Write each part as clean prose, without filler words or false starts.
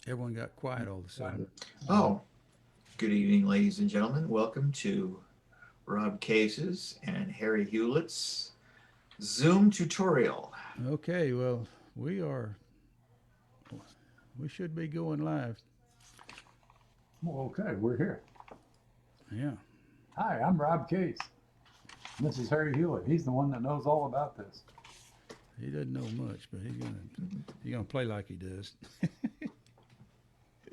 Everyone got quiet all of a sudden. Oh, good evening, ladies and gentlemen. Welcome to Rob Case's and Harry Hewlett's Zoom tutorial. Okay, well, we are, we should be going live. Well, okay, we're here. Yeah. Hi, I'm Rob Case. This is Harry Hewlett. He's the one that knows all about this. He doesn't know much, but he's gonna play like he does.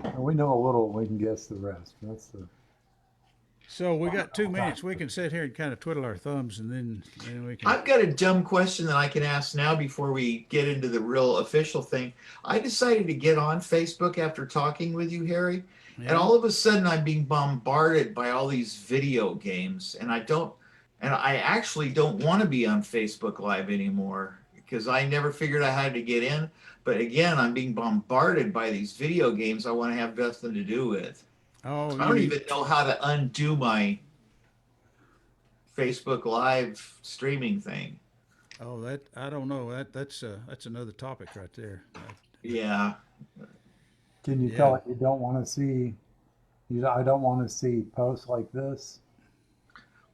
And we know a little, we can guess the rest. That's the So we got 2 minutes. We can sit here and kind of twiddle our thumbs, and then we can. I've got a dumb question that I can ask now before we get into the real official thing. I decided to get on Facebook after talking with you, Harry, and Yeah. all of a sudden I'm being bombarded by all these video games, and I actually don't want to be on Facebook Live anymore because I never figured out how to get in. But again, I'm being bombarded by these video games I want to have nothing to do with. Oh, I you don't mean? even know how to undo my Facebook Live streaming thing. Oh, that I don't know. That's another topic right there. Yeah. Can you Yeah. tell it you don't want to see? I don't want to see posts like this.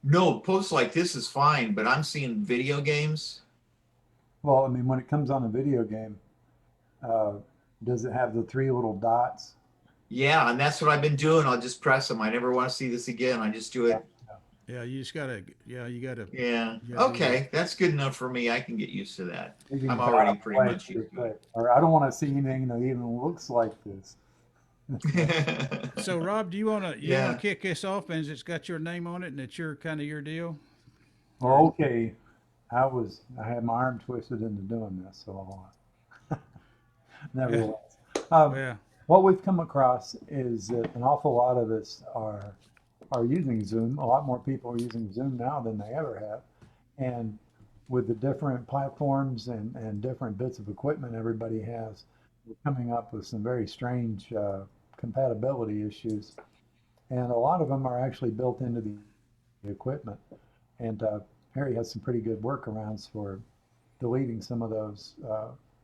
No, posts like this is fine, but I'm seeing video games. Well, I mean, when it comes on a video game, uh, does it have the three little dots? Yeah, and that's what I've been doing. I'll just press them. I never want to see this again. I just do Yeah. it. Yeah. You just gotta. Yeah. Yeah. You gotta do that. Okay, that's good enough for me. I can get used to that. You I'm can already tap pretty play much pretty used to quick. Or I don't want to see anything that even looks like this. it. So Rob, do you wanna Yeah. kick this off, and it's got your name on it, and it's your deal? Or Well, okay, I had my arm twisted into doing this, so yeah. nevertheless. Um, Yeah. what we've come across is that an awful lot of us are using Zoom. A lot more people are using Zoom now than they ever have. And with the different platforms and different bits of equipment everybody has, we're coming up with some very strange compatibility issues. And a lot of them are actually built into the equipment. And Harry has some pretty good workarounds for deleting some of those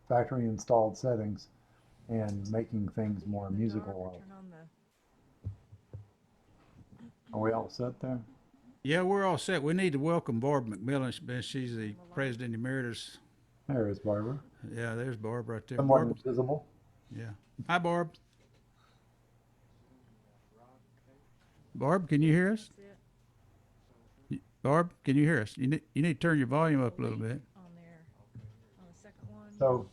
factory installed settings and making things more musical. Are we all set there? Yeah, we're all set. We need to welcome Barb McMillan. She's the president emeritus. There is Barbara. Yeah, there's Barb right there. Somewhat Barb. invisible. Yeah. Hi, Barb. Barb, can you hear us? Barb, can you hear us? You need to turn your volume up a little bit. So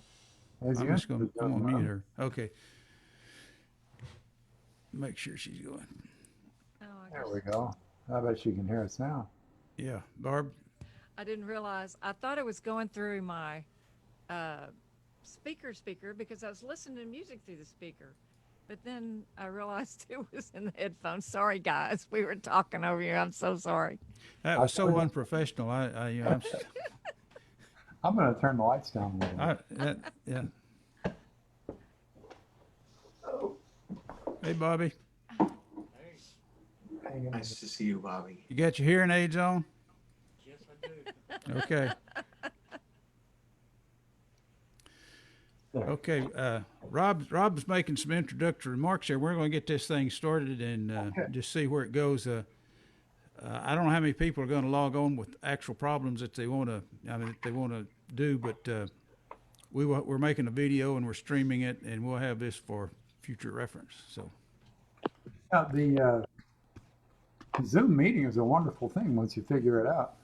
as I'm you just enter gonna the I'm Zoom gonna mute room, her. Okay. Make sure she's going. there we go. I bet you can hear us now. Yeah, Barb. I didn't realize. I thought it was going through my uh, speaker because I was listening to music through the speaker. But then I realized it was in the headphones. Sorry, guys. We were talking over you. I'm so sorry. That I was so told you, unprofessional. I'm going to turn the lights down a little bit. Yeah. Hey, Bobby, Hang in there. Nice to see you, Bobby. you got your hearing aids on? Okay. Okay. Rob's making some introductory remarks here. We're going to get this thing started and Okay. just see where it goes. I don't know how many people are going to log on with actual problems that they want to. I mean, that they want to do, but we're making a video and we're streaming it, and we'll have this for future reference. So Now, the Zoom meeting is a wonderful thing once you figure it out.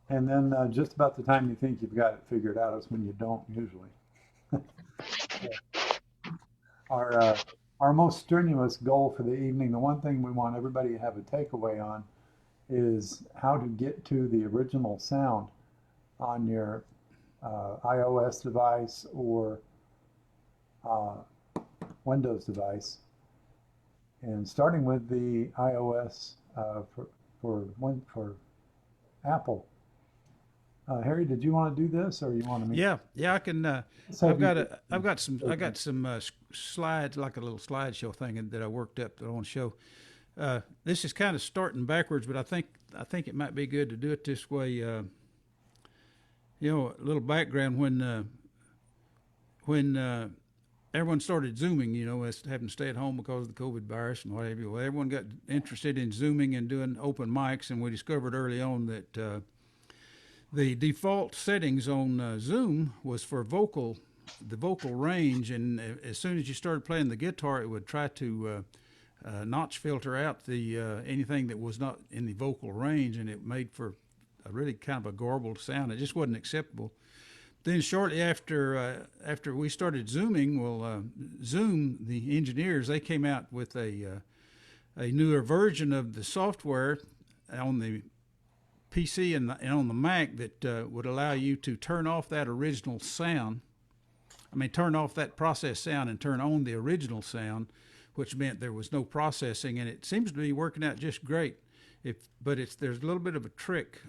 And then just about the time you think you've got it figured out is when you don't usually. Our, uh, our most strenuous goal for the evening, the one thing we want everybody to have a takeaway on is how to get to the original sound on your iOS device or uh, Windows device. And starting with the iOS for Apple. Harry, did you want to do this, or you want me? yeah, I can. So I've got some slides, like a little slideshow thing that I worked up that I want to show. This is kind of starting backwards, but I think it might be good to do it this way. A little background when everyone started Zooming, as having to stay at home because of the COVID virus and what have you. Well, everyone got interested in Zooming and doing open mics, and we discovered early on that the default settings on Zoom was for the vocal range, and as soon as you started playing the guitar, it would try to notch filter out the anything that was not in the vocal range, and it made for a really kind of a garbled sound. It just wasn't acceptable. Then shortly after we started Zooming, Zoom, the engineers, they came out with a newer version of the software on the PC and on the Mac that would allow you to turn off that original sound. Turn off that processed sound and turn on the original sound, which meant there was no processing, and it seems to be working out just great. There's a little bit of a trick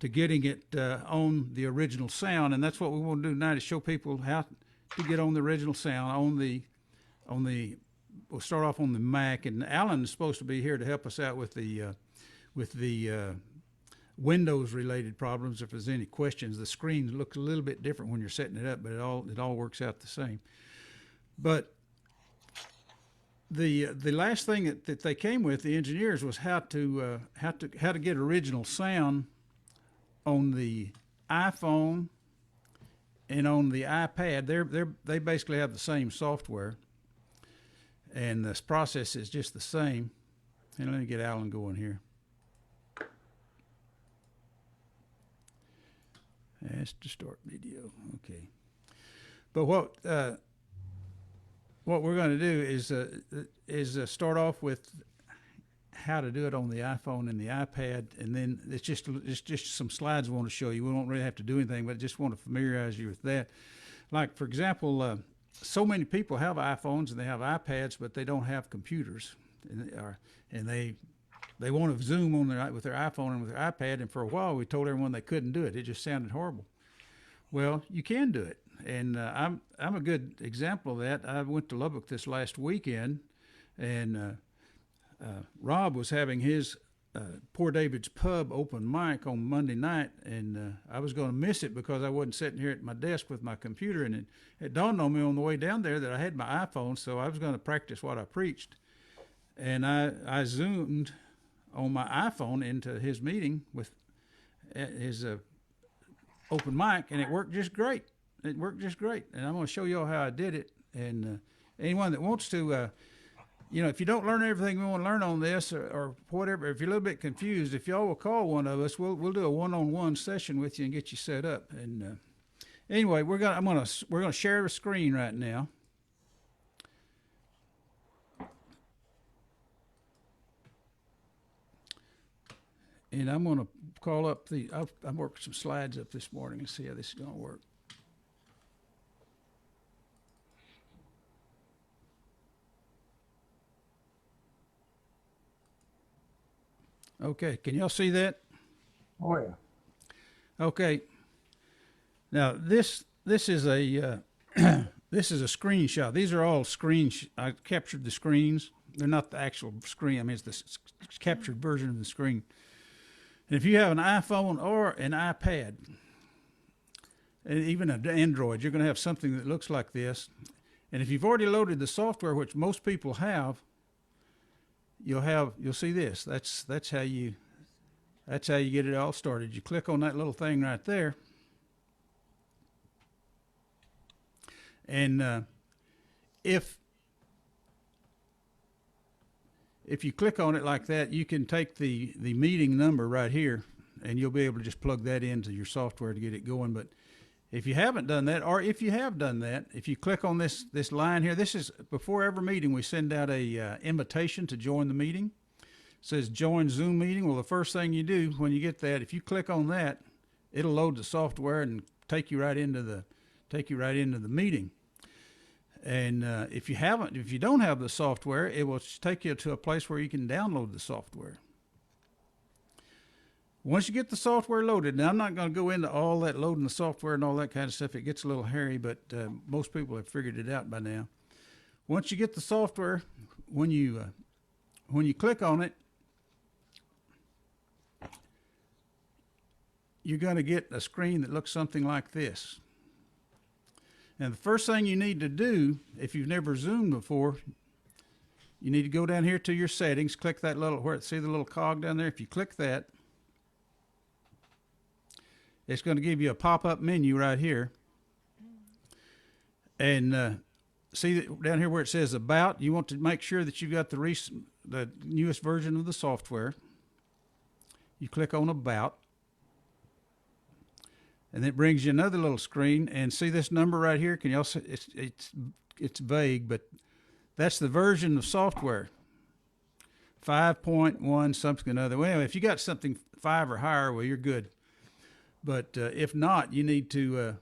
to getting it on the original sound, and that's what we want to do tonight, is show people how to get on the original sound we'll start off on the Mac, and Alan is supposed to be here to help us out with the Windows related problems. If there's any questions, the screen looks a little bit different when you're setting it up, but it all works out the same. But the last thing that they came with, the engineers, was how to get original sound on the iPhone and on the iPad. They basically have the same software, and this process is just the same. And let me get Alan going here. That's to start video. Okay. But what we're going to do is start off with how to do it on the iPhone and the iPad, and then it's just some slides I want to show you. We don't really have to do anything, but I just want to familiarize you with that. Like, for example, so many people have iPhones and they have iPads, but they don't have computers, and they want to Zoom with their iPhone and with their iPad, and for a while we told everyone they couldn't do it. It just sounded horrible. Well, you can do it, and I'm a good example of that. I went to Lubbock this last weekend, and Rob was having his Poor David's Pub open mic on Monday night, and I was going to miss it because I wasn't sitting here at my desk with my computer, and it dawned on me on the way down there that I had my iPhone, so I was going to practice what I preached, and I Zoomed on my iPhone into his meeting with his open mic, and it worked just great. And I'm going to show you all how I did it. And anyone that wants to, if you don't learn everything we want to learn on this, or whatever, if you're a little bit confused, if y'all will call one of us, we'll do a one-on-one session with you and get you set up. And anyway, we're gonna share the screen right now. And I'm going to call up I'm working some slides up this morning and see how this is going to work. Okay, can y'all see that? Oh yeah. Okay. Now this is a this is a screenshot. These are all I captured the screens. They're not the actual screen. It's the captured version of the screen. And if you have an iPhone or an iPad, and even an Android, you're going to have something that looks like this. And if you've already loaded the software, which most people have, you'll see this. That's how you get it all started. You click on that little thing right there, and if you click on it like that, you can take the meeting number right here, and you'll be able to just plug that into your software to get it going. But if you haven't done that, or if you have done that, if you click on this line here, this is before every meeting we send out a invitation to join the meeting. It says join Zoom meeting. Well, the first thing you do when you get that, if you click on that, it'll load the software and take you right into the meeting. And if you don't have the software, it will take you to a place where you can download the software. Once you get the software loaded, now I'm not going to go into all that loading the software and all that kind of stuff. It gets a little hairy, but most people have figured it out by now. Once you get the software, when you click on it, you're going to get a screen that looks something like this. And the first thing you need to do, if you've never Zoomed before, you need to go down here to your settings, click that little, see the little cog down there? If you click that, it's going to give you a pop-up menu right here. And see that down here where it says About, you want to make sure that you've got the newest version of the software. You click on About. And it brings you another little screen, and see this number right here? Can y'all see? It's vague, but that's the version of software. 5.1 something or other. Well, anyway, if you got something 5 or higher, well, you're good. But if not, you need to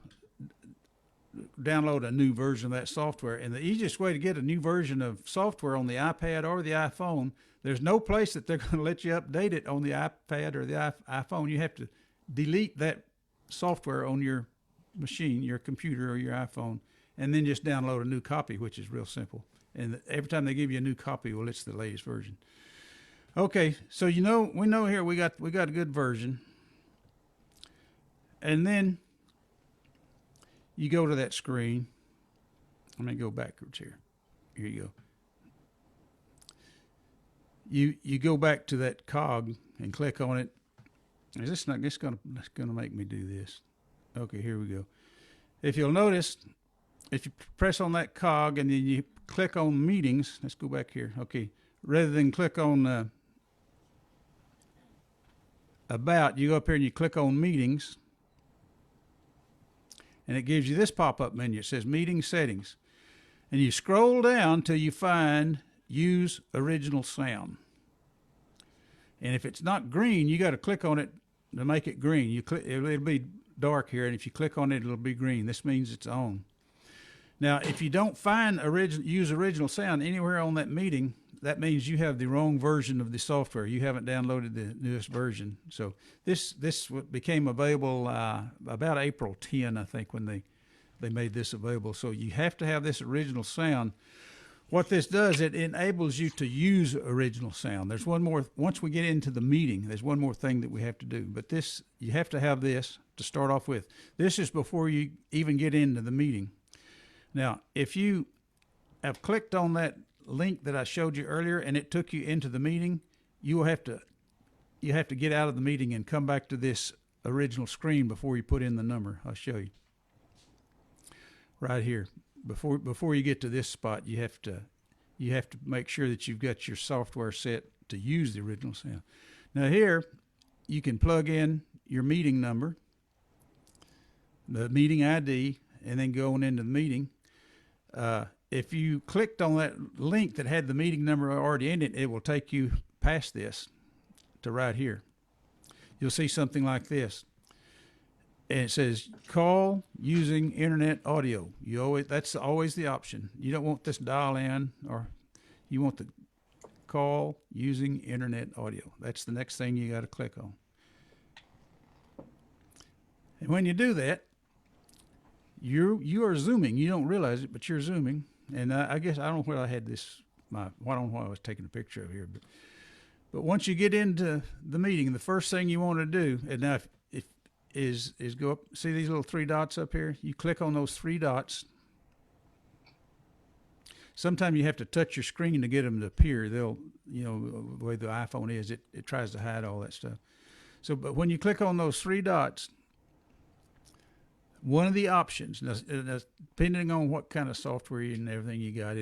download a new version of that software. And the easiest way to get a new version of software on the iPad or the iPhone, there's no place that they're going to let you update it on the iPad or the iPhone. You have to delete that software on your machine, your computer or your iPhone, and then just download a new copy, which is real simple. And every time they give you a new copy, well, it's the latest version. Okay, so we know here we got a good version. And then you go to that screen. Let me go backwards here. Here you go. You go back to that cog and click on it. Is this not? It's gonna make me do this. Okay, here we go. If you'll notice, if you press on that cog and then you click on Meetings, let's go back here. Okay, rather than click on About, you go up here and you click on Meetings, and it gives you this pop-up menu. It says Meeting Settings, and you scroll down till you find Use Original Sound. And if it's not green, you got to click on it to make it green. It'll be dark here, and if you click on it, it'll be green. This means it's on. Now, if you don't find Use Original Sound anywhere on that meeting, that means you have the wrong version of the software. You haven't downloaded the newest version. So this became available about April 10, I think, when they made this available. So you have to have this original sound. What this does, it enables you to use original sound. There's one more, once we get into the meeting, there's one more thing that we have to do. But this, you have to have this to start off with. This is before you even get into the meeting. Now, if you have clicked on that link that I showed you earlier and it took you into the meeting, you have to get out of the meeting and come back to this original screen before you put in the number. I'll show you. Right here. Before you get to this spot, you have to make sure that you've got your software set to use the original sound. Now here, you can plug in your meeting number, the meeting ID, and then going into the meeting. If you clicked on that link that had the meeting number already in it, it will take you past this to right here. You'll see something like this. And it says call using internet audio. That's always the option. You don't want this dial in, or you want the call using internet audio. That's the next thing you got to click on. And when you do that, you are zooming. You don't realize it, but you're zooming. And I guess I don't know where I had this. I don't know what I was taking a picture of here, but once you get into the meeting, the first thing you want to do, and now is go up. See these little 3 dots up here? You click on those 3 dots. Sometimes you have to touch your screen to get them to appear. They'll, the way the iPhone is, it tries to hide all that stuff. So, but when you click on those 3 dots, one of the options, now, depending on what kind of software and everything you got,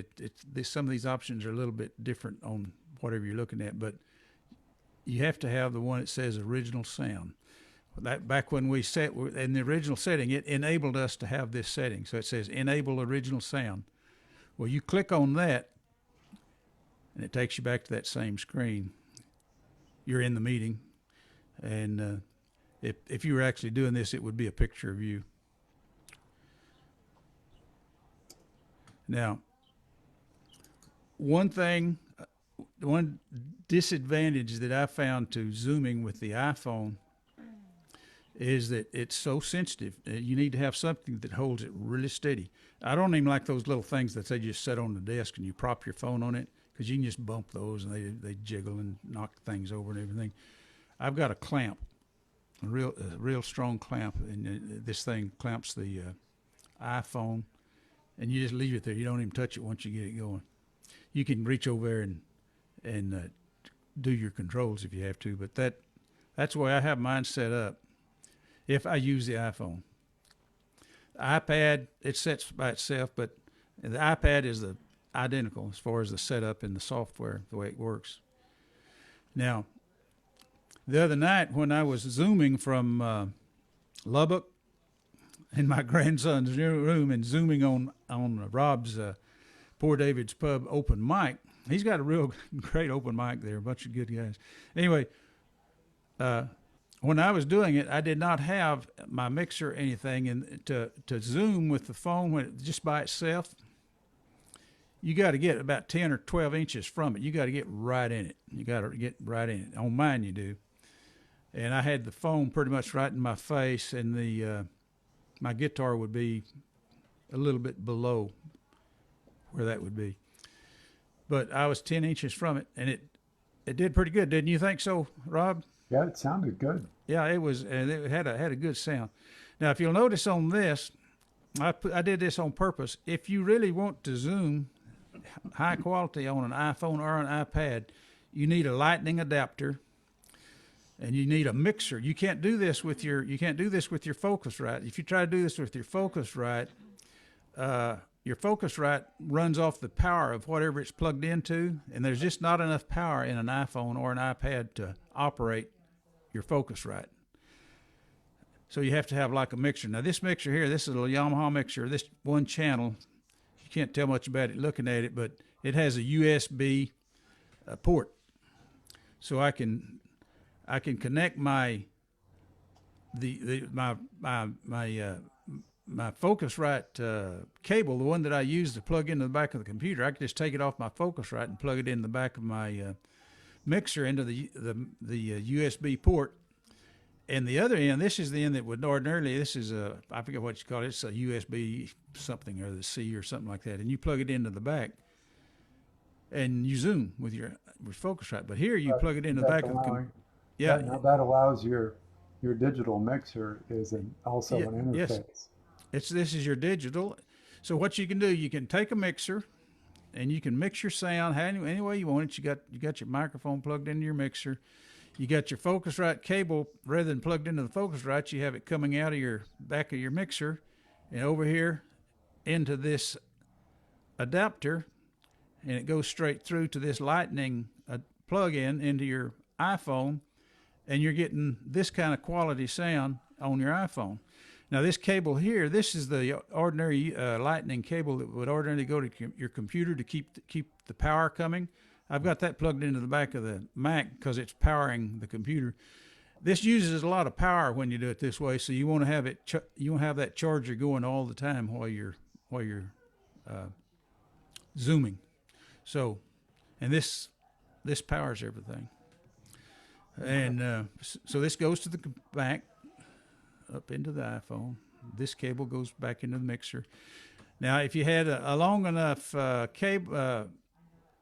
some of these options are a little bit different on whatever you're looking at, but you have to have the one that says original sound. That back when we set in the original setting, it enabled us to have this setting. So it says enable original sound. Well, you click on that, and it takes you back to that same screen. You're in the meeting, and if you were actually doing this, it would be a picture of you. Now, one disadvantage that I found to zooming with the iPhone is that it's so sensitive. You need to have something that holds it really steady. I don't even like those little things that they just set on the desk and you prop your phone on it, because you can just bump those and they jiggle and knock things over and everything. I've got a clamp, a real strong clamp, and this thing clamps the iPhone and you just leave it there. You don't even touch it once you get it going. You can reach over there and do your controls if you have to, but that's the way I have mine set up if I use the iPhone. The iPad, it sets by itself, but the iPad is identical as far as the setup and the software, the way it works. Now, the other night when I was Zooming from Lubbock in my grandson's room and Zooming on Rob's Poor David's Pub open mic, he's got a real great open mic there, a bunch of good guys. Anyway, when I was doing it, I did not have my mixer or anything, and to Zoom with the phone just by itself, you got to get about 10 or 12 inches from it. You got to get right in it. You got to get right in it. On mine, you do. And I had the phone pretty much right in my face, and my guitar would be a little bit below where that would be. But I was 10 inches from it, and it did pretty good. Didn't you think so, Rob? Yeah, it sounded good. Yeah, it was, and it had a good sound. Now, if you'll notice on this, I did this on purpose. If you really want to zoom high quality on an iPhone or an iPad, you need a lightning adapter, and you need a mixer. You can't do this with your Focusrite. If you try to do this with your Focusrite runs off the power of whatever it's plugged into, and there's just not enough power in an iPhone or an iPad to operate your Focusrite. So you have to have like a mixer. Now this mixer here, this is a Yamaha mixer. This one channel, you can't tell much about it looking at it, but it has a USB port, so I can connect my Focusrite cable, the one that I use to plug into the back of the computer. I can just take it off my Focusrite and plug it in the back of my mixer into the USB port. And the other end, this is the end that would ordinarily, this is I forget what you call it, it's a USB something or the C or something like that. And you plug it into the back and you zoom with Focusrite. But here you plug it into the back of the computer. Yeah. Now that allows your digital mixer is also an interface. Yes. This is your digital. So what you can do, you can take a mixer and you can mix your sound any way you want it. You got your microphone plugged into your mixer. You got your Focusrite cable, rather than plugged into the Focusrite, you have it coming out of your back of your mixer and over here into this adapter, and it goes straight through to this lightning plug-in into your iPhone, and you're getting this kind of quality sound on your iPhone. Now this cable here, this is the ordinary lightning cable that would ordinarily go to your computer to keep the power coming. I've got that plugged into the back of the Mac because it's powering the computer. This uses a lot of power when you do it this way, so you want to have you want to have that charger going all the time while you're zooming. So, and this powers everything. And so this goes to the back, up into the iPhone. This cable goes back into the mixer. Now, if you had a long enough cable,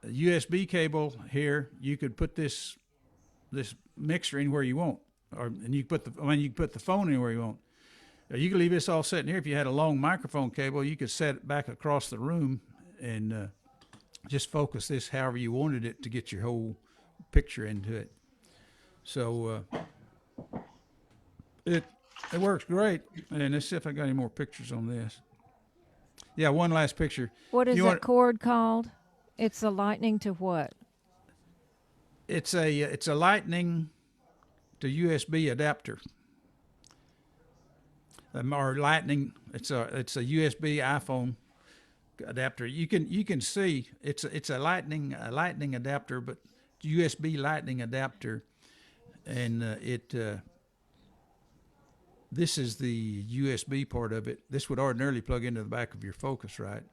USB cable here, you could put this mixer anywhere you want, and you can put the phone anywhere you want. You can leave this all set in here. If you had a long microphone cable, you could set it back across the room and just focus this however you wanted it to get your whole picture into it. So it works great. And let's see if I got any more pictures on this. Yeah, one last picture. What is that cord called? It's a lightning to what? It's a lightning to USB adapter. Or lightning. It's a USB iPhone adapter. You can see it's a lightning adapter, but USB lightning adapter, and this is the USB part of it. This would ordinarily plug into the back of your Focusrite,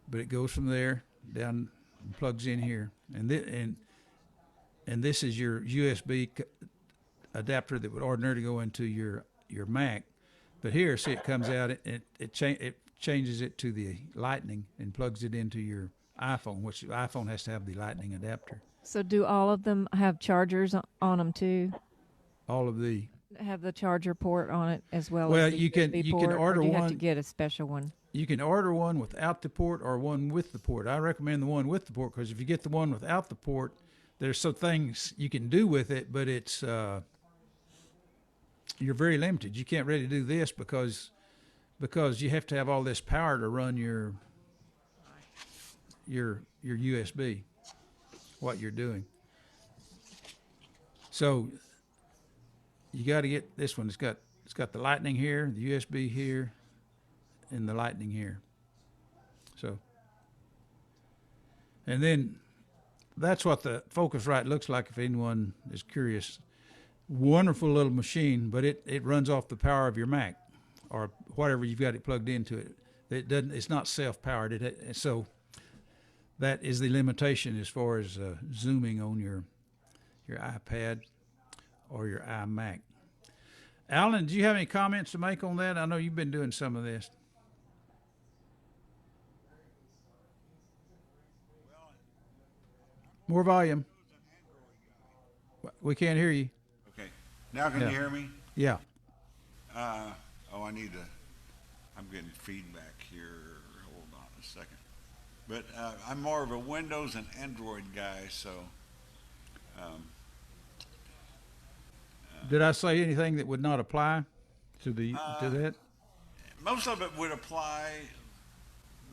but it goes from there down and plugs in here, and this is your USB adapter that would ordinarily go into your Mac, but here, see, it comes out, it changes it to the lightning and plugs it into your iPhone, which the iPhone has to have the lightning adapter. So do all of them have chargers on them too? All of the have the charger port on it as well? Well, as the you can USB port, order or do you one. have to get a special one? you can order one without the port or one with the port. I recommend the one with the port because if you get the one without the port, there's some things you can do with it, but it's you're very limited. You can't really do this because you have to have all this power to run your USB, what you're doing. So you got to get this one. It's got the lightning here, the USB here, and the lightning here. So, and then that's what the Focusrite looks like if anyone is curious. Wonderful little machine, but it runs off the power of your Mac or whatever you've got it plugged into it. It's not self-powered. So that is the limitation as far as zooming on your iPad or your iMac. Alan, do you have any comments to make on that? I know you've been doing some of this. More volume. We can't hear you. Okay. Now can you hear me? Yeah. I'm getting feedback here. Hold on a second. But I'm more of a Windows and Android guy, so. Did I say anything that would not apply to to that? Most of it would apply.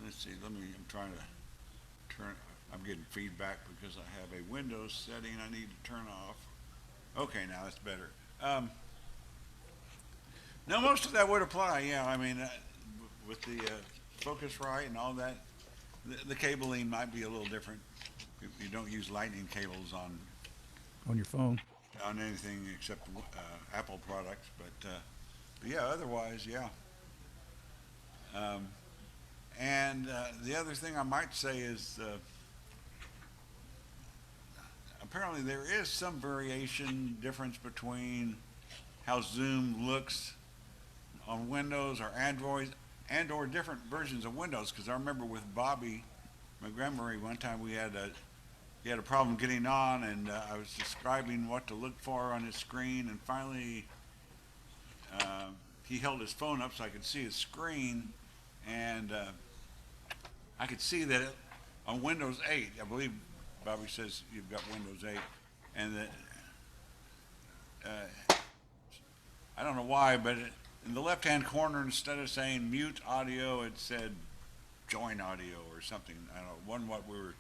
Let's see. I'm trying to turn. I'm getting feedback because I have a Windows setting I need to turn off. Okay, now that's better. No, most of that would apply. Yeah, I mean, with the Focusrite and all that, the cabling might be a little different. You don't use lightning cables On your phone. on anything except Apple products, but yeah, otherwise, yeah. And the other thing I might say is apparently there is some difference between how Zoom looks on Windows or Android and or different versions of Windows, because I remember with Bobby Montgomery one time he had a problem getting on, and I was describing what to look for on his screen, and finally he held his phone up so I could see his screen, and I could see that on Windows 8, I believe Bobby says you've got Windows 8, and that I don't know why, but in the left-hand corner, instead of saying mute audio, it said join audio or something. I don't know, wasn't what we were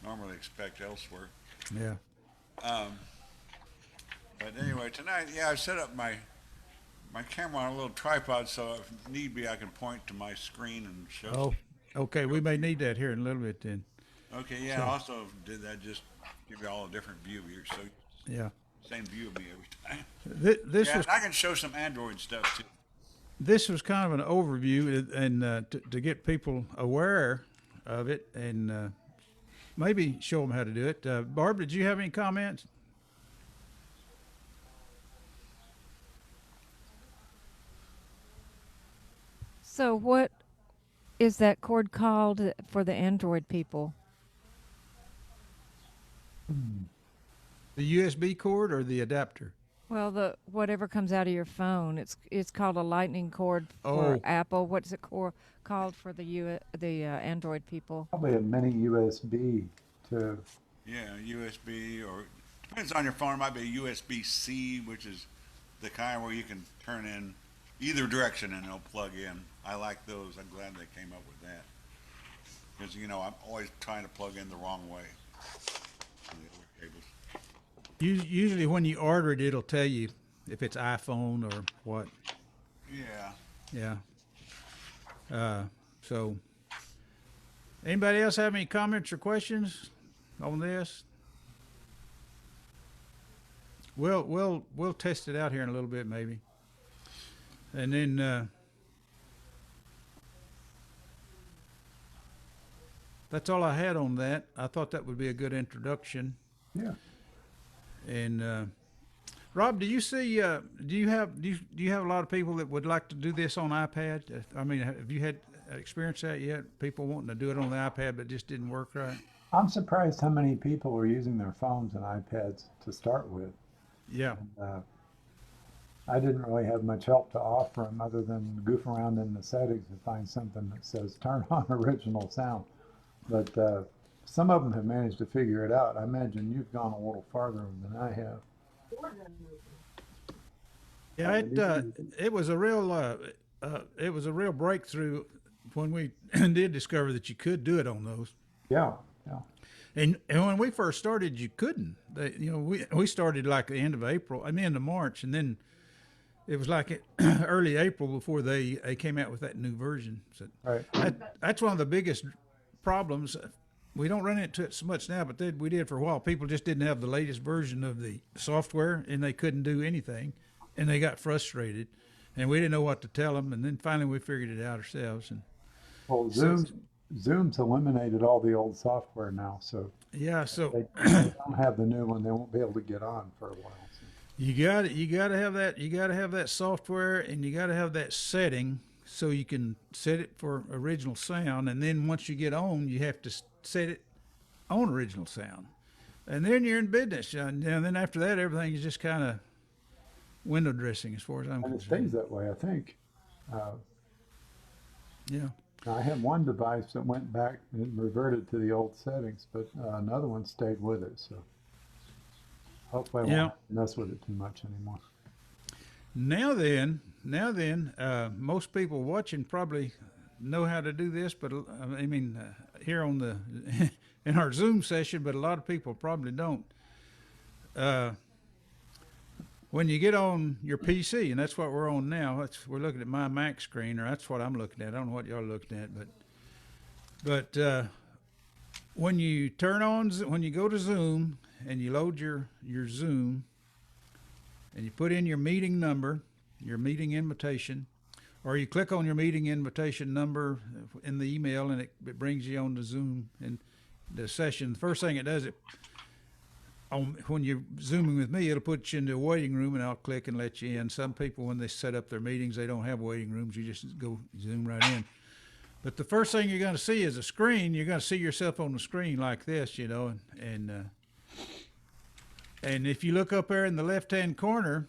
normally expect elsewhere. Yeah. But anyway, tonight, yeah, I set up my camera on a little tripod, so if need be, I can point to my screen and show. Oh, okay. We may need that here in a little bit then. Okay, yeah. I also did that just give you all a different view here, so Yeah. same view of me every time. This Yeah, was and I can show some Android stuff too. this was kind of an overview, and to get people aware of it, and maybe show them how to do it. Barb, did you have any comments? So what is that cord called for the Android people? The USB cord or the adapter? Well, the whatever comes out of your phone, it's called a lightning cord for Oh. Apple. What's it called for the Android people? Probably a mini USB to, Yeah, USB, or depends on your phone. It might be a USB-C, which is the kind where you can turn in either direction and it'll plug in. I like those. I'm glad they came up with that, because I'm always trying to plug in the wrong way. on the other cables. Usually when you order it, it'll tell you if it's iPhone or what. Yeah. Yeah. So, anybody else have any comments or questions on this? We'll test it out here in a little bit, maybe, and then that's all I had on that. I thought that would be a good introduction. yeah. And Rob, do you see? Do you have a lot of people that would like to do this on iPad? I mean, have you had experience that yet? People wanting to do it on the iPad, but it just didn't work right. I'm surprised how many people are using their phones and iPads to start with. Yeah. I didn't really have much help to offer them other than goof around in the settings to find something that says turn on original sound. But some of them have managed to figure it out. I imagine you've gone a little farther than I have. Yeah, it was a real breakthrough when we did discover that you could do it on those. Yeah, yeah. And when we first started, you couldn't. We started like the end of April, I mean, end of March, and then it was like early April before they came out with that new version. So Right. that's one of the biggest problems. We don't run into it so much now, but we did for a while. People just didn't have the latest version of the software, and they couldn't do anything, and they got frustrated, and we didn't know what to tell them. And then finally, we figured it out ourselves. And Well, Zoom's eliminated all the old software now, so yeah, so they don't have the new one. They won't be able to get on for a while. So. you got to have that software, and you got to have that setting so you can set it for original sound. And then once you get on, you have to set it on original sound, and then you're in business. And then after that, everything is just kind of window dressing, as far as I'm And it concerned. stays that way, I think. Yeah. I have one device that went back and reverted to the old settings, but another one stayed with it. So hopefully I won't mess with it too much anymore. Now then, most people watching probably know how to do this, but I mean, here on the in our Zoom session, but a lot of people probably don't. When you get on your PC, and that's what we're on now, we're looking at my Mac screen, or that's what I'm looking at. I don't know what y'all are looking at, but when you when you go to Zoom and you load your Zoom, and you put in your meeting number, your meeting invitation, or you click on your meeting invitation number in the email, and it brings you on to Zoom and the session. The first thing it does, when you're Zooming with me, it'll put you into a waiting room, and I'll click and let you in. Some people, when they set up their meetings, they don't have waiting rooms. You just go Zoom right in. But the first thing you're going to see is a screen. You're going to see yourself on the screen like this, and if you look up there in the left-hand corner,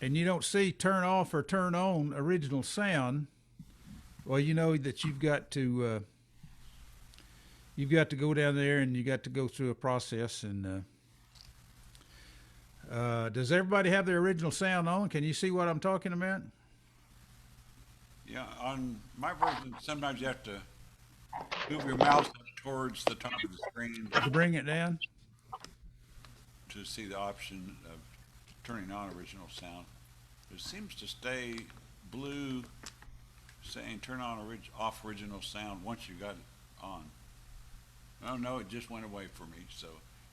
and you don't see turn off or turn on original sound, well, you know that you've got to go down there, and you got to go through a process. And does everybody have their original sound on? Can you see what I'm talking about? Yeah, on my version, sometimes you have to move your mouse up towards the top of the screen To bring it down? to see the option of turning on original sound. It seems to stay blue saying turn on off original sound once you got it on. Oh no, it just went away for me. So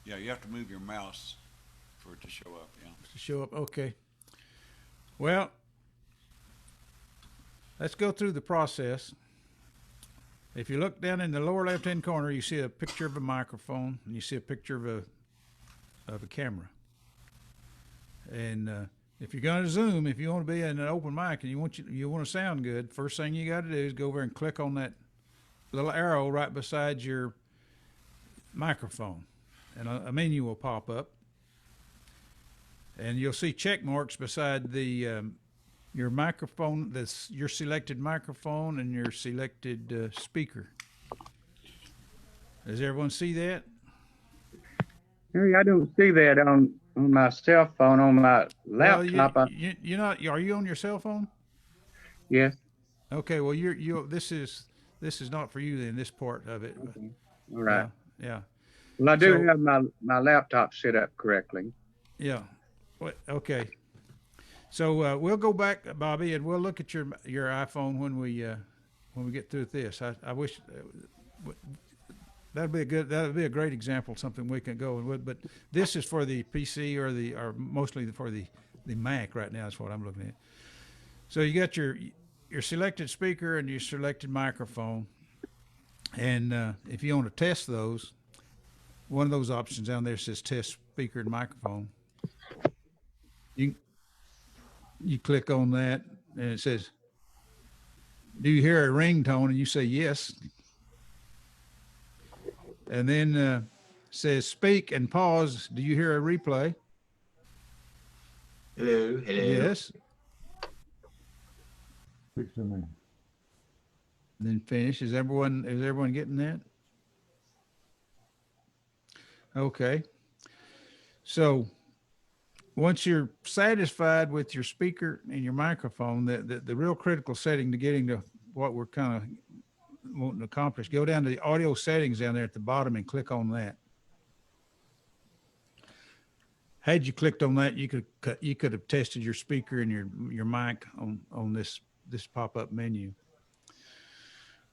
yeah, you have to move your mouse for it to show up. Yeah. To show up, okay. Well, let's go through the process. If you look down in the lower left-hand corner, you see a picture of a microphone, and you see a picture of a camera. And if you're going to Zoom, if you want to be in an open mic and you want to sound good, first thing you got to do is go over and click on that little arrow right beside your microphone, and a menu will pop up, and you'll see check marks beside your microphone. That's your selected microphone and your selected speaker. Does everyone see that? Hey, I don't see that on my cell phone, on my laptop. Well, you're not. Are you on your cell phone? Yes. Okay. Well, this is not for you then. This part of it. Okay. All right. Yeah. Well, I do have my laptop set up correctly. Yeah. Okay. So we'll go back, Bobby, and we'll look at your iPhone when we get through this. I wish that'd be a great example, something we can go with. But this is for the PC or mostly for the Mac right now. Is what I'm looking at. So you got your selected speaker and your selected microphone, and if you want to test those, one of those options down there says test speaker and microphone. You click on that, and it says, do you hear a ringtone? And you say yes. And then says speak and pause. Do you hear a replay? Hello, hello. Yes. Speak to me. Then finish. Is everyone getting that? Okay. So once you're satisfied with your speaker and your microphone, the real critical setting to getting to what we're kind of wanting to accomplish, go down to the audio settings down there at the bottom and click on that. Had you clicked on that, you could have tested your speaker and your mic on this pop-up menu.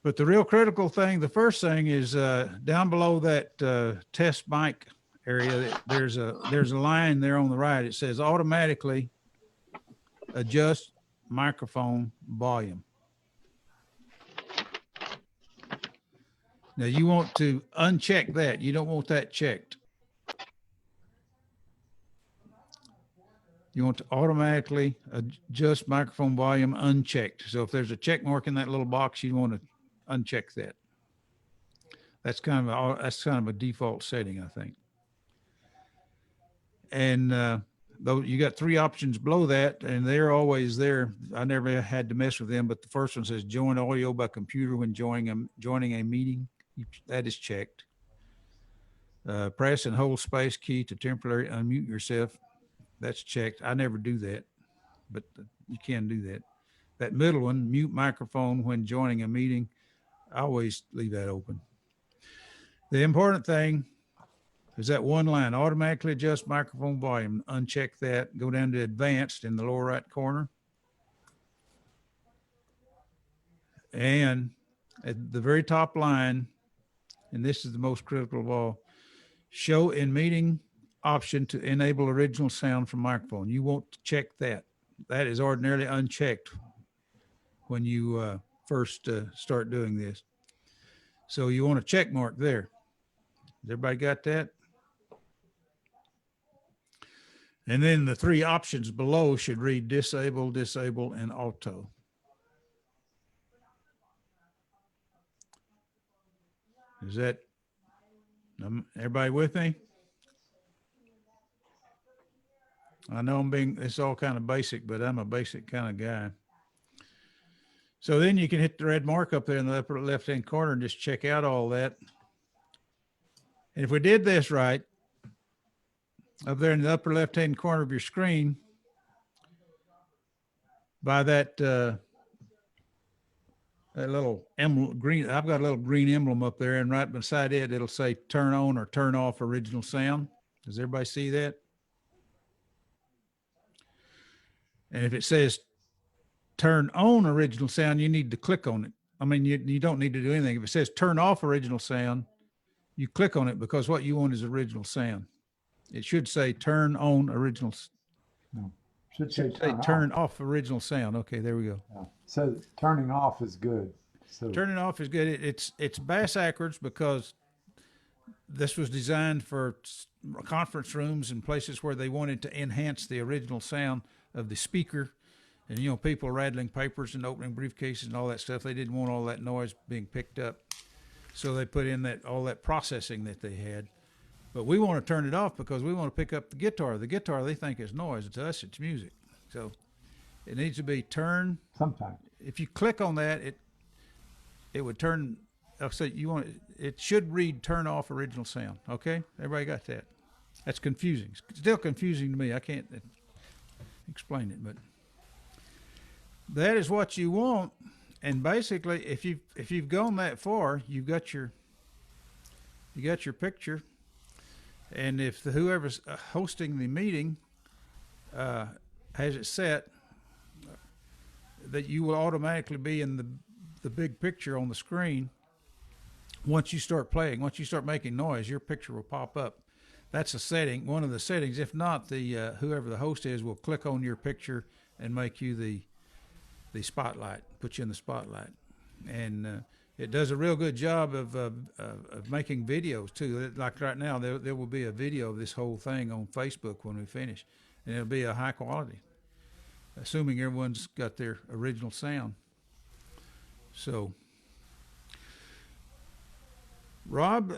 But the real critical thing, the first thing is down below that test mic area, there's a line there on the right. It says automatically adjust microphone volume. Now you want to uncheck that. You don't want that checked. You want to automatically adjust microphone volume unchecked. So if there's a check mark in that little box, you want to uncheck that. That's kind of a default setting, I think. And though you got 3 options below that, and they're always there. I never had to mess with them, but the first one says join audio by computer when joining a meeting. That is checked. Press and hold space key to temporarily unmute yourself. That's checked. I never do that, but you can do that. That middle one, mute microphone when joining a meeting, I always leave that open. The important thing is that one line, automatically adjust microphone volume. Uncheck that. Go down to advanced in the lower right corner. And at the very top line, and this is the most critical of all, show in meeting option to enable original sound from microphone. You want to check that. That is ordinarily unchecked when you first start doing this. So you want a check mark there. Has everybody got that? And then the 3 options below should read disable, disable, and auto. Is that everybody with me? I know it's all kind of basic, but I'm a basic kind of guy. So then you can hit the red mark up there in the upper left-hand corner and just check out all that. And if we did this right, up there in the upper left-hand corner of your screen, by that little emblem, green, I've got a little green emblem up there, and right beside it, it'll say turn on or turn off original sound. Does everybody see that? And if it says turn on original sound, you need to click on it. I mean, you don't need to do anything. If it says turn off original sound, you click on it because what you want is original sound. It should say turn on original. No, should say turn off original sound. Okay, there we go. Yeah. So turning off is good. So turning off is good. It's bass backwards because this was designed for conference rooms and places where they wanted to enhance the original sound of the speaker. And, you know, people rattling papers and opening briefcases and all that stuff. They didn't want all that noise being picked up. So they put in all that processing that they had. But we want to turn it off because we want to pick up the guitar. The guitar they think is noise. To us, it's music. So it needs to be turn. sometimes. If you click on that, it would turn. I'll say it should read turn off original sound. Okay? Everybody got that? That's confusing. It's still confusing to me. I can't explain it, but that is what you want. And basically, if you've gone that far, you got your picture. And if whoever's hosting the meeting has it set that you will automatically be in the big picture on the screen. Once you start playing, once you start making noise, your picture will pop up. That's a setting, one of the settings. If not, the whoever the host is will click on your picture and make you the spotlight, put you in the spotlight. And it does a real good job of making videos too. Like right now, there will be a video of this whole thing on Facebook when we finish, and it'll be a high quality, assuming everyone's got their original sound. So, Rob,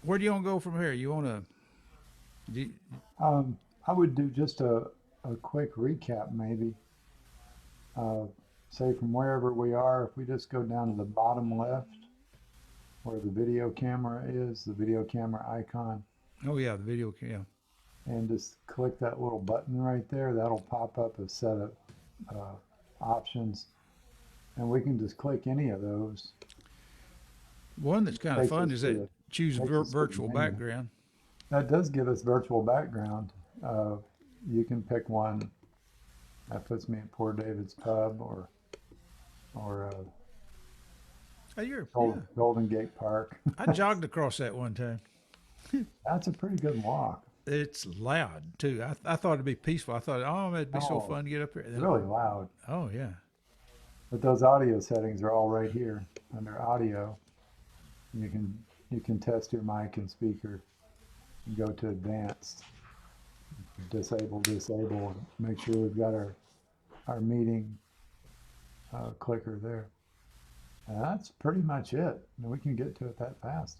where do you want to go from here? You want to? I would do just a a quick recap maybe. Say from wherever we are, if we just go down to the bottom left where the video camera is, the video camera icon, Oh yeah, the video cam. and just click that little button right there, that'll pop up a set of options, and we can just click any of those. One that's kind of Takes fun us is to that the- choose takes us to the virtual menu. background. That does give us virtual background. You can pick one. That puts me at Poor David's Pub or Oh, yeah. Golden Gate Park. I jogged across that one time. That's a pretty good walk. It's loud too. I thought it'd be peaceful. I thought, oh, it'd be so Oh, fun to get up here. It's really loud. Oh yeah. But those audio settings are all right here under audio. You can test your mic and speaker and go to advanced. Disable, and make sure we've got our meeting clicker there. And that's pretty much it. And we can get to it that fast.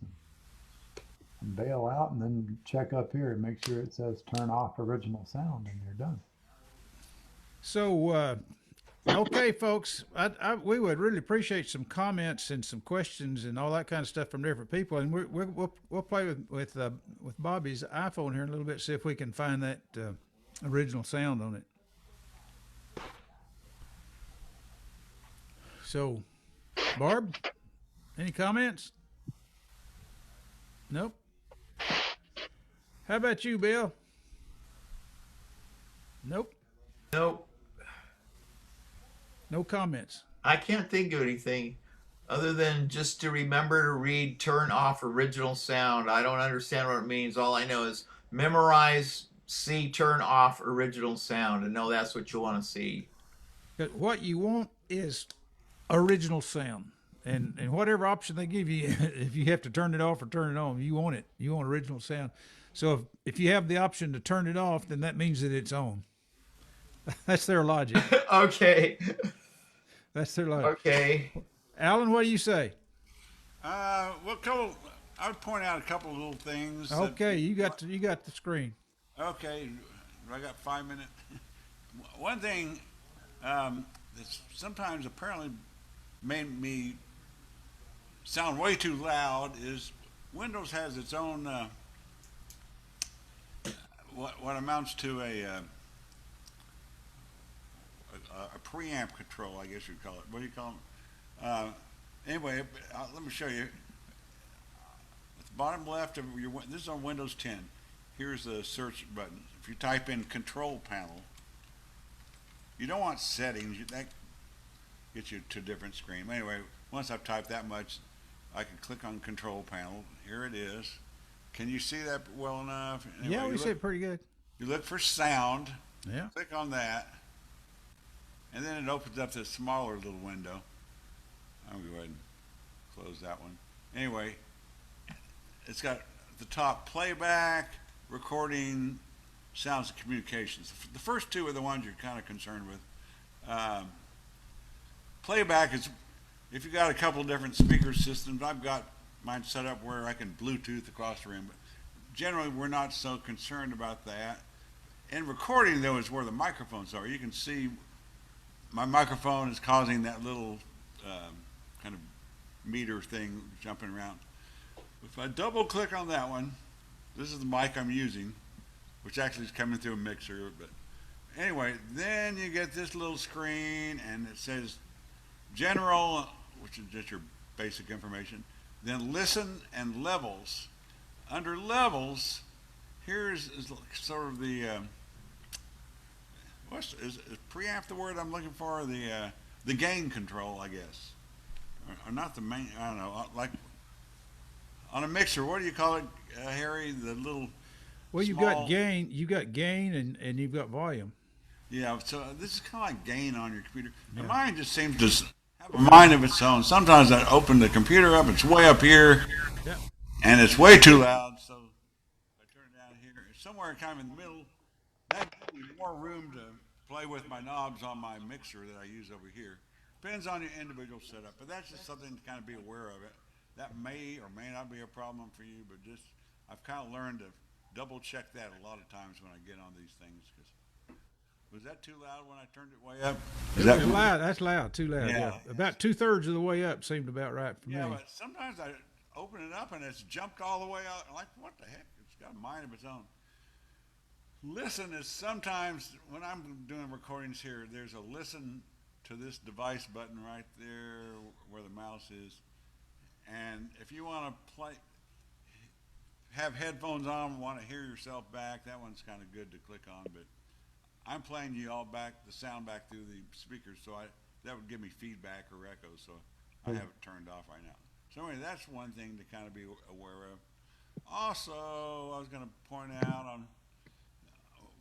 And bail out and then check up here and make sure it says turn off original sound and you're done. So, okay, folks, we would really appreciate some comments and some questions and all that kind of stuff from different people. And we'll play with Bobby's iPhone here in a little bit, see if we can find that original sound on it. So, Barb, any comments? Nope. How about you, Bill? Nope. Nope. No comments. I can't think of anything other than just to remember to read turn off original sound. I don't understand what it means. All I know is memorize, see, turn off original sound, and know that's what you want to see. But what you want is original sound. And whatever option they give you, if you have to turn it off or turn it on, you want it. You want original sound. So if you have the option to turn it off, then that means that it's on. That's their logic. Okay. That's their logic. Okay. Alan, what do you say? Well, I would point out a couple of little things. Okay, you got the screen. Okay, I got 5 minutes. One thing that's sometimes apparently made me sound way too loud is Windows has its own what amounts to a preamp control, I guess you'd call it. What do you call them? Anyway, let me show you. At the bottom left of your, this is on Windows 10. Here's the search button. If you type in Control Panel, you don't want settings. That gets you to a different screen. Anyway, once I've typed that much, I can click on Control Panel. Here it is. Can you see that well enough? Anyway, Yeah, we see it pretty good. You look for sound. Yeah. Click on that. And then it opens up this smaller little window. I'm going to go ahead and close that one. Anyway, it's got at the top playback, recording, sounds, and communications. The first two are the ones you're kind of concerned with. Playback is, if you've got a couple of different speaker systems, I've got mine set up where I can Bluetooth across the room, but generally we're not so concerned about that. In recording, though, is where the microphones are. You can see my microphone is causing that little kind of meter thing jumping around. If I double click on that one, this is the mic I'm using, which actually is coming through a mixer. But anyway, then you get this little screen and it says general, which is just your basic information, then listen and levels. Under levels, here's sort of the is preamp the word I'm looking for? The gain control, I guess, or not the main. I don't know. Like on a mixer, what do you call it, Harry? The little. Well, you've small, got gain. You've got gain, and you've got volume. Yeah. So this is kind of like gain on your computer. Yeah. And mine just seems to have a mind of its own. Sometimes I open the computer up, it's way up here, Yeah. and it's way too loud. So if I turn it down here, it's somewhere kind of in the middle. That gives me more room to play with my knobs on my mixer that I use over here. Depends on your individual setup, but that's just something to kind of be aware of it. That may or may not be a problem for you, but just I've kind of learned to double check that a lot of times when I get on these things. 'Cause Was that too loud when I turned it way up? Is It's that loud. That's loud. Too loud. Yeah. Yeah. About 2/3 of the way up seemed about right for Yeah, me. but sometimes I open it up and it's jumped all the way out. I'm like, what the heck? It's got a mind of its own. Listen is sometimes, when I'm doing recordings here, there's a listen to this device button right there where the mouse is. And if you want to have headphones on, want to hear yourself back, that one's kind of good to click on. But I'm playing you all back, the sound back through the speakers, so that would give me feedback or echoes, so I have it turned off right now. So anyway, that's one thing to kind of be aware of. Also, I was going to point out on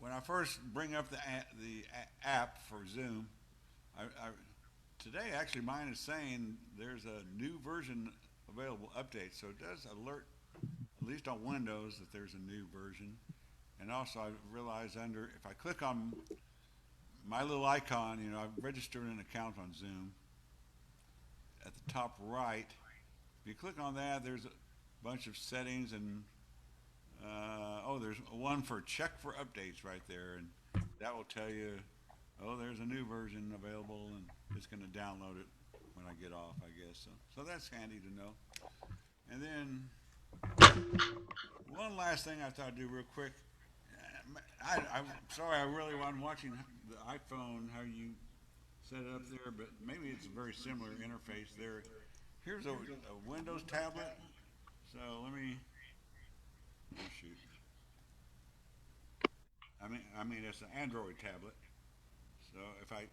when I first bring up the app for Zoom, today actually mine is saying there's a new version available update, so it does alert, at least on Windows, that there's a new version. And also I realized if I click on my little icon, you know, I've registered an account on Zoom. At the top right, if you click on that, there's a bunch of settings and there's one for check for updates right there, and that will tell you, oh, there's a new version available, and it's going to download it when I get off, I guess. So that's handy to know. And then one last thing I thought I'd do real quick. I'm sorry, I really wasn't watching the iPhone, how you set it up there, but maybe it's a very similar interface there. Here's a Windows tablet. So let me shoot. I mean, it's an Android tablet. So if I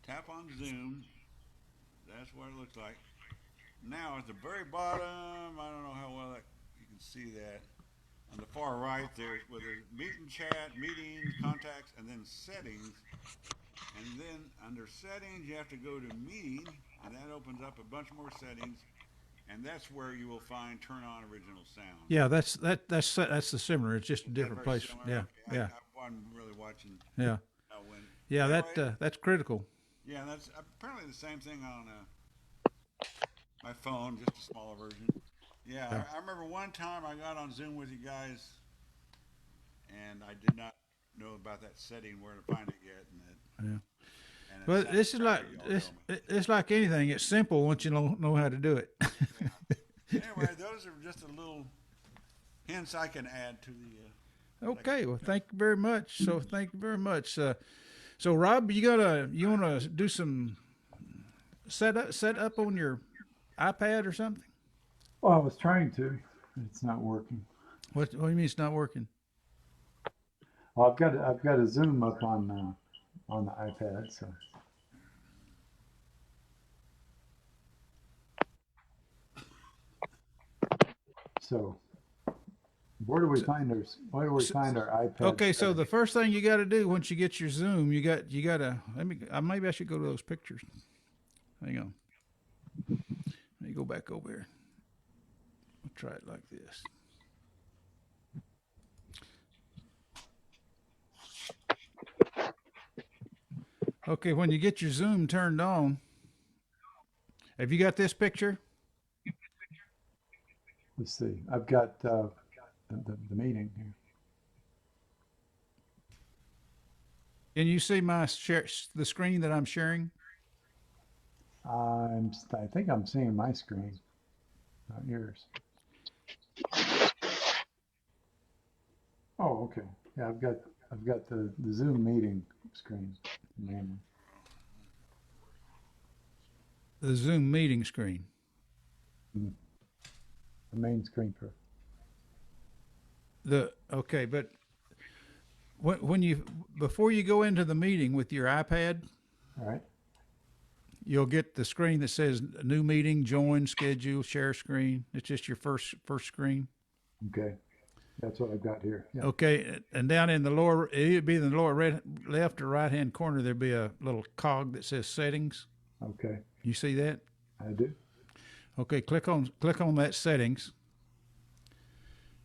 tap on Zoom, that's what it looks like. Now at the very bottom, I don't know how well you can see that. On the far right, there's meet and chat, meetings, contacts, and then settings. And then under settings, you have to go to meeting, and that opens up a bunch more settings. And that's where you will find turn on original sound. Yeah, that's the similar. It's just a different place. Similar? Yeah, Okay. yeah, I wasn't really watching. yeah, When, yeah. anyway, That's critical. yeah, that's apparently the same thing on my phone, just a smaller version. Yeah, Yeah. I remember one time I got on Zoom with you guys, and I did not know about that setting, where to find it yet. Yeah. And But this is like y'all it's like anything. It's simple once you know how to do it. Anyway, those are just a little hints I can add to the. Okay. Well, thank you very much. So thank you very much. So Rob, you want to do some set up on your iPad or something? Well, I was trying to. It's not working. What do you mean it's not working? Well, I've got a Zoom up on the iPad, so where do we find our iPad? Okay, so the first thing you got to do once you get your Zoom, you got to maybe I should go to those pictures. Hang on. Let me go back over here. I'll try it like this. Okay, when you get your Zoom turned on, have you got this picture? Let's see. I've got the meeting here. Can you see the screen that I'm sharing? I think I'm seeing my screen, not yours. Oh, okay. Yeah, I've got the Zoom meeting screen mainly. The Zoom meeting screen. The main screen for. Okay, but when before you go into the meeting with your iPad, All right. you'll get the screen that says new meeting, join, schedule, share screen. It's just your first screen. Okay. That's what I've got here. Yeah. Okay, and down in the lower, it'd be in the lower left or right hand corner, there'd be a little cog that says settings. Okay. You see that? I do. Okay, click on that settings,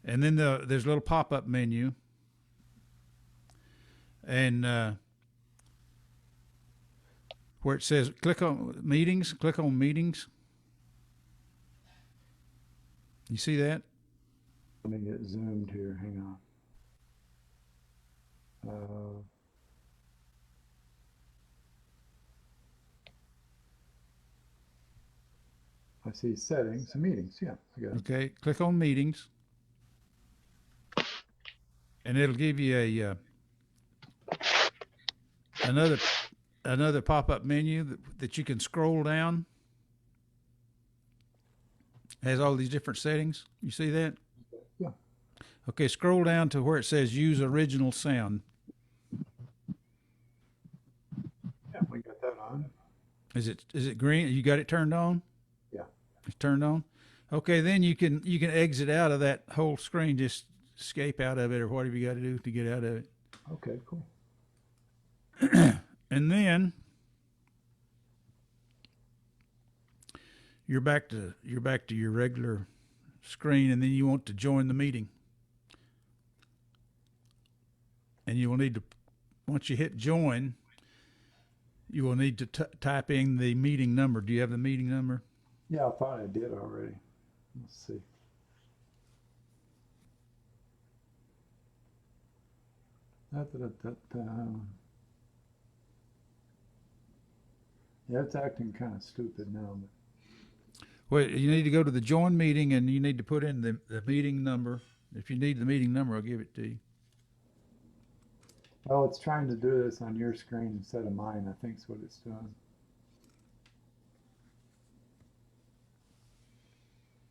and then there's a little pop-up menu, and where it says click on meetings. You see that? Let me get zoomed here. Hang on. I see settings, meetings. Yeah, I got it. Okay, click on meetings, and it'll give you a another pop-up menu that you can scroll down. Has all these different settings. You see that? Yeah. Okay, scroll down to where it says use original sound. Yeah, we got that on. Is it green? You got it turned on? Yeah. It's turned on. Okay, then you can exit out of that whole screen. Just escape out of it or whatever you got to do to get out of it. Okay, cool. And then you're back to your regular screen, and then you want to join the meeting. And you will need to, once you hit join, you will need to type in the meeting number. Do you have the meeting number? Yeah, I thought I did already. Let's see. Yeah, it's acting kind of stupid now. But Well, you need to go to the join meeting, and you need to put in the meeting number. If you need the meeting number, I'll give it to you. oh, it's trying to do this on your screen instead of mine. I think is what it's doing.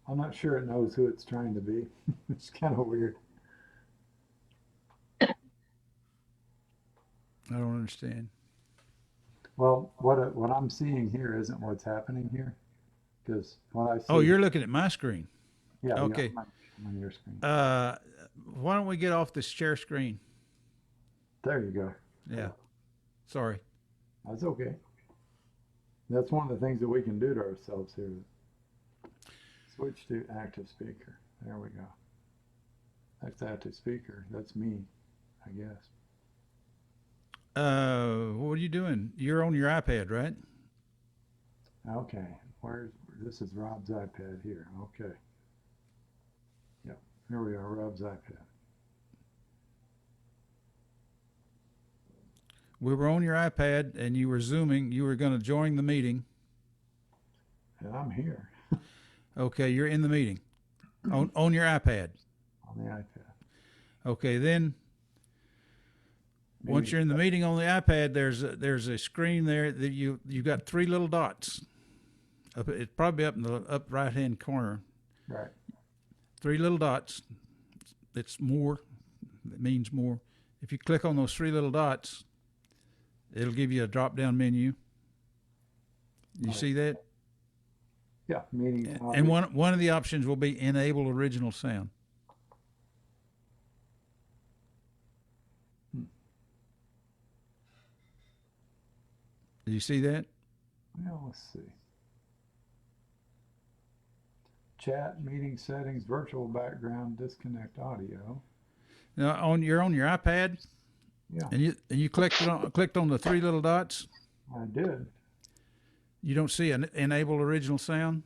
I'm not sure it knows who it's trying to be. It's kind of weird. I don't understand. Well, what I'm seeing here isn't what's happening here, because what I see. Oh, you're looking at my screen. yeah. okay. I'm on your screen. Why don't we get off this share screen? There you go. Yeah. Sorry. That's okay. That's one of the things that we can do to ourselves here. Switch to active speaker. There we go. That's active speaker. That's me, I guess. What are you doing? You're on your iPad, right? Okay. This is Rob's iPad here. Okay. Yep. Here we are, Rob's iPad. We were on your iPad, and you were Zooming. You were going to join the meeting. And I'm here Okay, you're in the meeting on your iPad. on the iPad. Okay, then once you're in the meeting on the iPad, there's a screen there that you got three little dots. It's probably up in the up right hand corner. Right. Three little dots. It's more. It means more. If you click on those three little dots, it'll give you a drop down menu. You Right. see that? Yeah. Meeting. And one of the options will be enable original sound. Do you see that? Well, let's see. Chat, meeting settings, virtual background, disconnect audio. Now you're on your iPad, Yeah, and you clicked on the three little dots. I did. You don't see an enable original sound.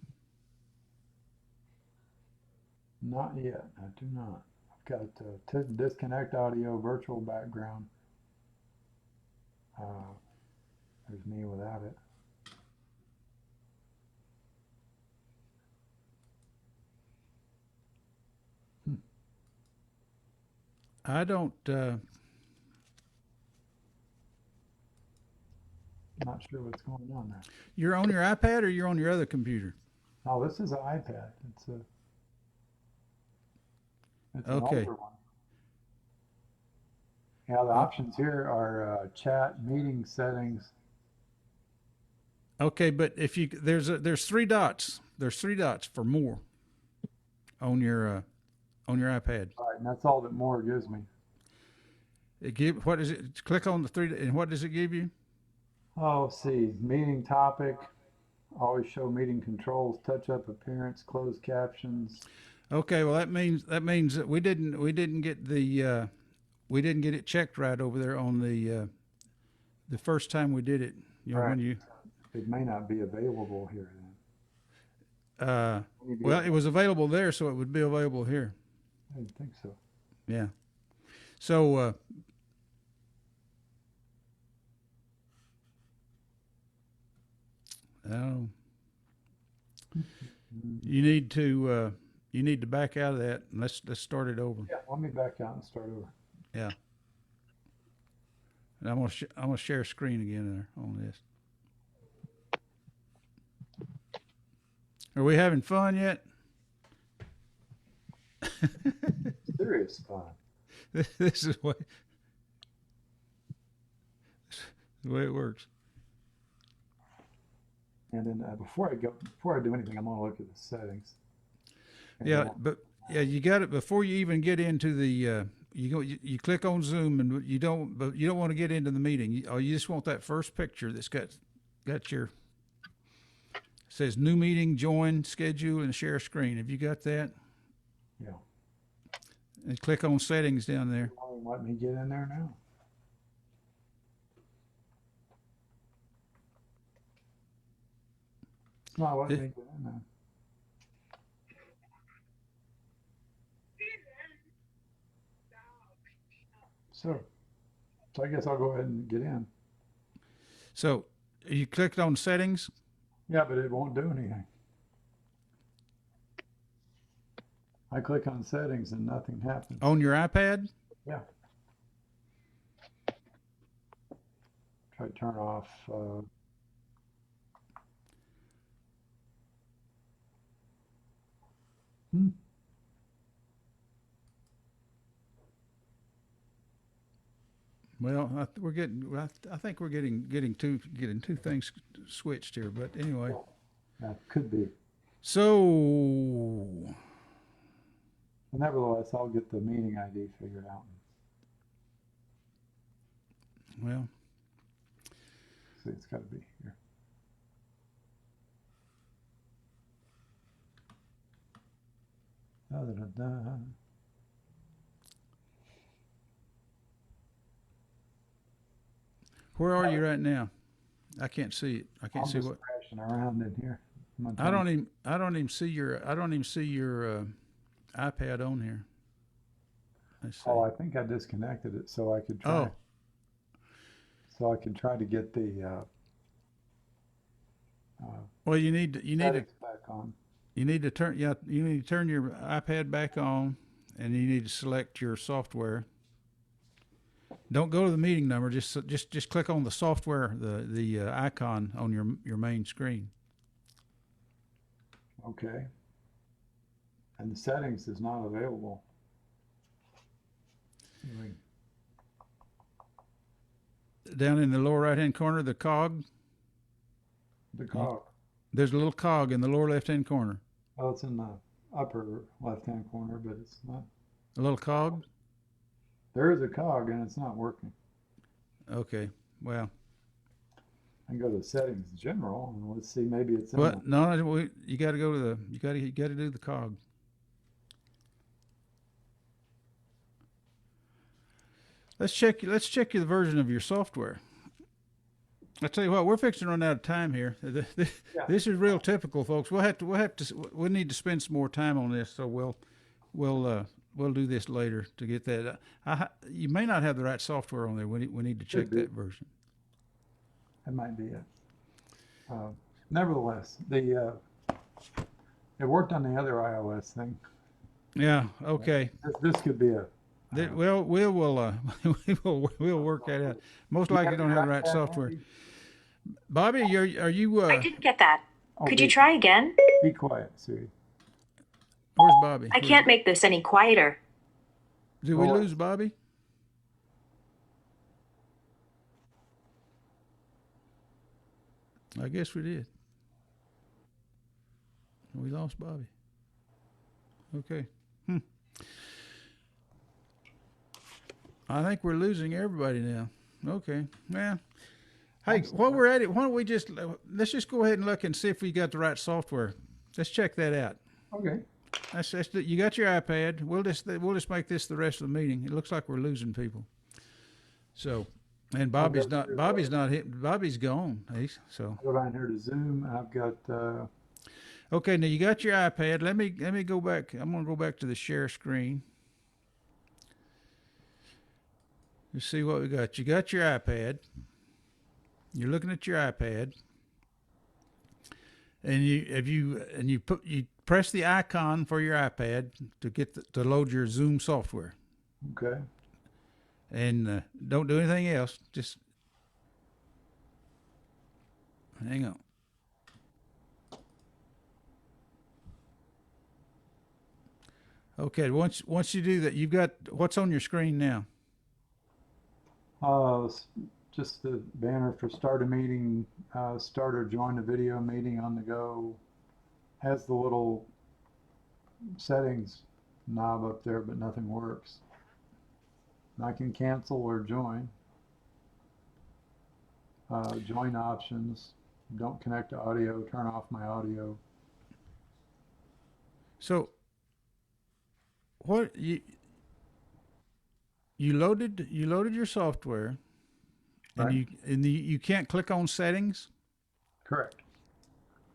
Not yet. I do not. I've got disconnect audio, virtual background. There's me without it. I don't. Not sure what's going on there. You're on your iPad or you're on your other computer? Oh, this is an iPad. It's an Okay. older one. Yeah, the options here are chat, meeting settings. Okay, but if you there's three dots. There's three dots for more on your iPad. All right, and that's all that more gives me. What is it? Click on the three, and what does it give you? Oh, let's see. Meeting topic. Always show meeting controls. Touch up appearance. Closed captions. Okay, well that means that we didn't get it checked right over there on the first time we did it. You know, Right. when you It may not be available here then. Maybe well, it was available there, so it would be available here. I didn't think so. Yeah. So oh, You need to back out of that and let's start it over. Yeah, let me back out and start over. Yeah. And I'm gonna share screen again there on this. Are we having fun yet? Serious fun. This is the way it works. And then before I do anything, I'm gonna look at the settings. And Yeah, but yeah, you got it before you even get into the. You click on Zoom and you don't want to get into the meeting. You just want that first picture that's got your says new meeting, join, schedule, and share screen. Have you got that? Yeah. And click on settings down there. Let me get in there now. It's not letting me get in there. So I guess I'll go ahead and get in. So you clicked on settings. Yeah, but it won't do anything. I click on settings and nothing happens. On your iPad? Yeah. Try to turn off. Well, I think we're getting two things switched here. But anyway, That could be. so But nevertheless, I'll get the meeting ID figured out. well, See, it's got to be here. Da, da, da, da. where are you right now? I can't see it. I can't I'm see just what. crashing around in here. I don't even see your iPad on here. Let's see. Oh, I think I disconnected it so I could try. Oh. So I could try to get the Well, you need to settings back on. you need to turn your iPad back on, and you need to select your software. Don't go to the meeting number. Just click on the software, the icon on your main screen. Okay. And the settings is not available. Down in the lower right hand corner, the cog. The cog. There's a little cog in the lower left hand corner. Oh, it's in the upper left-hand corner, but it's not. A little cog. There is a cog, and it's not working. Okay. Well. I can go to settings general, and let's see. Maybe it's in. What? No, you got to go to the. You got to do the cog. Let's check the version of your software. I tell you what, we're fixing to run out of time here. This is real typical, folks. We need to spend some more time on this. So we'll do this later to get that. You may not have the right software on there. We need to check that version. That might be it. Nevertheless, it worked on the other iOS thing. Yeah. Okay. This could be a. Well, we'll work that out. Most likely, you don't have the right software. Bobby, are you? I didn't get that. Oh, Could you try again? Be quiet, Siri. Where's Bobby? I can't make this any quieter. Did we lose Bobby? I guess we did. We lost Bobby. Okay. I think we're losing everybody now. Okay. Well, hey, while we're at it, why don't we let's just go ahead and look and see if we got the right software. Let's check that out. Okay. You got your iPad. We'll just make this the rest of the meeting. It looks like we're losing people. So, and Bobby's not hit. Bobby's gone. Go down here to Zoom. I've got. Okay, now you got your iPad. Let me go back. I'm gonna go back to the share screen. Let's see what we got. You got your iPad. You're looking at your iPad. And you press the icon for your iPad to to load your Zoom software, Okay. and don't do anything else. Just hang on. Okay, once you do that, you've got what's on your screen now. Just the banner for start a meeting, start or join a video meeting on the go. Has the little settings knob up there, but nothing works. I can cancel or join. Join options. Don't connect to audio. Turn off my audio. So what you loaded your software, and Right. you can't click on settings. Correct.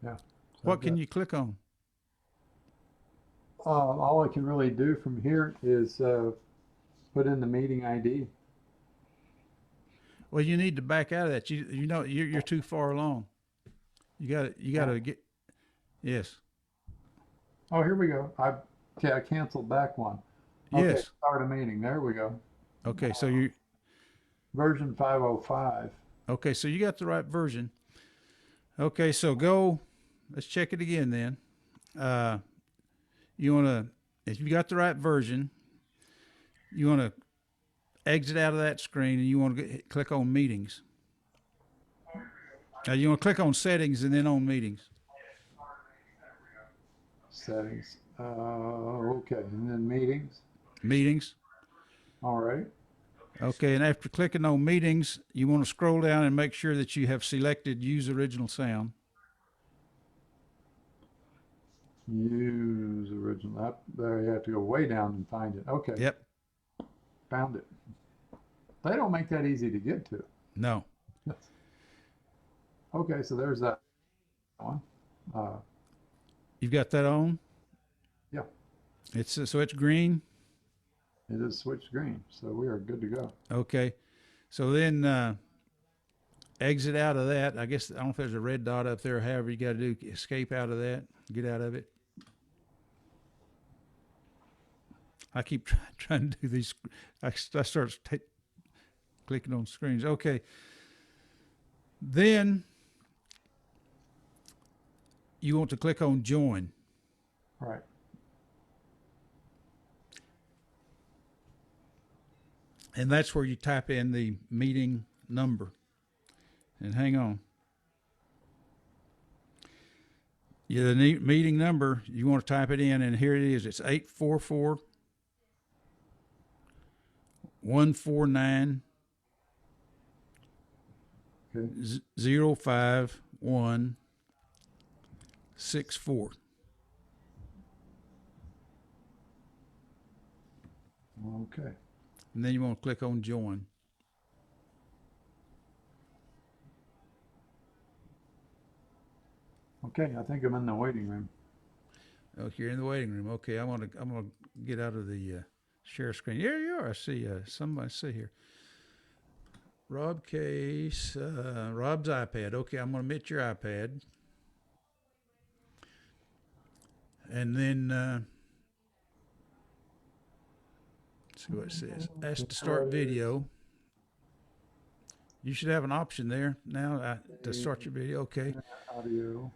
Yeah. So What can you click on? all I can really do from here is put in the meeting ID. Well, you need to back out of that. You know you're too far along. You got to get yes. Oh, here we go. I canceled back one. Okay, Yes. start a meeting. There we go. Okay, so you Version 505. okay, so you got the right version. Okay, so go. Let's check it again then. You want to, if you got the right version, you want to exit out of that screen and you want to click on meetings. You want to click on settings and then on meetings. Settings. Okay, and then meetings. Meetings. All right. Okay, and after clicking on meetings, you want to scroll down and make sure that you have selected use original sound. Use original. There, you have to go way down and find it. Okay. Yep. Found it. They don't make that easy to get to. No. Okay, so there's that one. You've got that on? Yeah. So it's green. It is switched green, so we are good to go. Okay. So then exit out of that. I guess I don't know if there's a red dot up there. However, you got to do escape out of that. Get out of it. I keep trying to do these. I start clicking on screens. Okay. Then you want to click on join. Right. And that's where you type in the meeting number. And hang on. Yeah, the meeting number, you want to type it in, and here it is. It's 844 149 Okay. 05164. Okay. And then you want to click on join. Okay, I think I'm in the waiting room. Oh, you're in the waiting room. Okay, I'm gonna get out of the share screen. Here you are. I see somebody. See here. Rob Case, Rob's iPad. Okay, I'm gonna admit your iPad, and then let's see what it says. Ask to start video. You should have an option there now to start your video. Okay. Audio.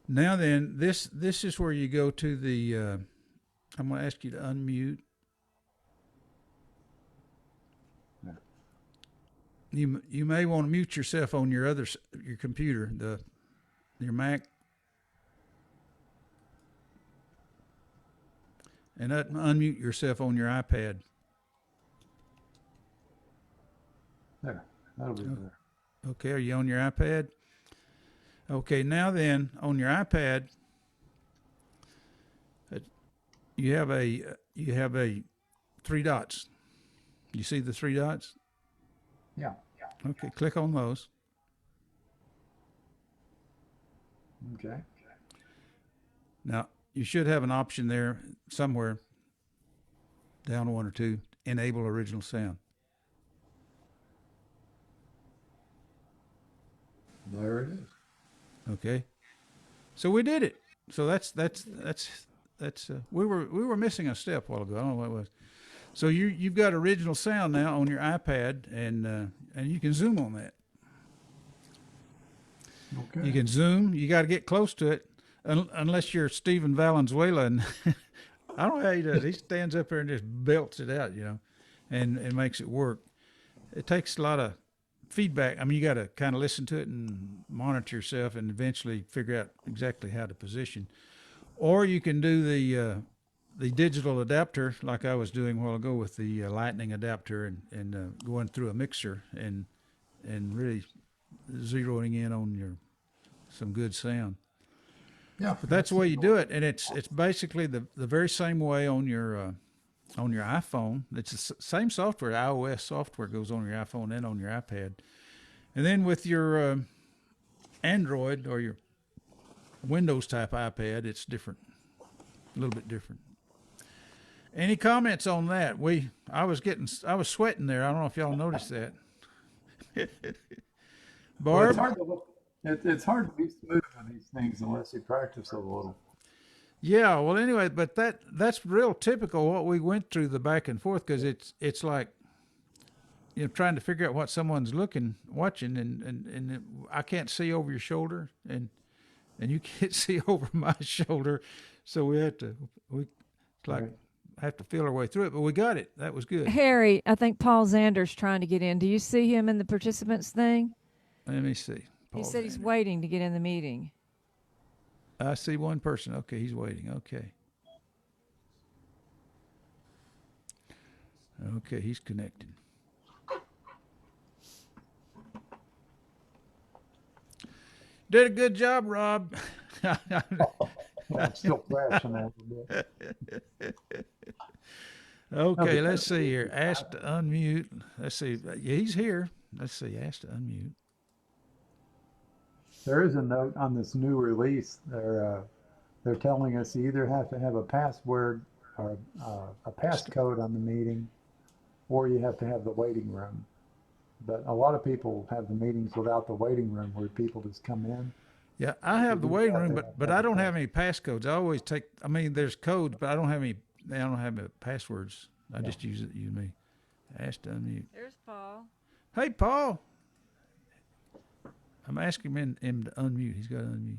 Now then, this is where you go to the. I'm going to ask you to unmute. Yeah. You may want to mute yourself on your computer, your Mac, and unmute yourself on your iPad. There. That'll be better. Okay, are you on your iPad? Okay, now then, on your iPad, you have a 3 dots. You see the 3 dots? Yeah. Okay, click on those. Okay. Now, you should have an option there somewhere, down 1 or 2, enable original sound. There it is. Okay. So we did it. So that's we were missing a step a while ago. I don't know what it was. So you've got original sound now on your iPad, and you can zoom on that. Okay. You can zoom. You got to get close to it, unless you're Steven Valenzuela, and I don't know how he does. He stands up there and just belts it out, and makes it work. It takes a lot of feedback. I mean, you got to kind of listen to it and monitor yourself, and eventually figure out exactly how to position. Or you can do the digital adapter, like I was doing a while ago with the Lightning adapter, and going through a mixer and really zeroing in on some good sound. Yeah. But that's the way you do it, and it's basically the very same way on your iPhone. It's the same software. iOS software goes on your iPhone and on your iPad, and then with your Android or your Windows type iPad, it's different, a little bit different. Any comments on that? I was sweating there. I don't know if y'all noticed that. Well, it's Barb? hard to look. It's hard to be smooth on these things unless you practice a little. Yeah, well, anyway, but that's real typical what we went through the back and forth, because it's like, trying to figure out what someone's watching, and I can't see over your shoulder, and you can't see over my shoulder, so we have to feel our way through it, but we got it. That was good. Harry, I think Paul Zander's trying to get in. Do you see him in the participants thing? Let me see. He Paul said he's Vander. waiting to get in the meeting. I see one person. Okay, he's waiting. Okay. Okay, he's connected. Did a good job, Rob. I'm still crashing a little bit. Okay, let's see here. Ask to unmute. Let's see. Yeah, he's here. Let's see. Ask to unmute. There is a note on this new release. They're telling us you either have to have a password or a passcode on the meeting, or you have to have the waiting room. But a lot of people have the meetings without the waiting room, where people just come in. Yeah, I have the waiting room, but I don't have any passcodes. I always there's codes, but I don't have any passwords. I just use me. Ask to unmute. There's Paul. Hey, Paul. I'm asking him to unmute. He's got to unmute.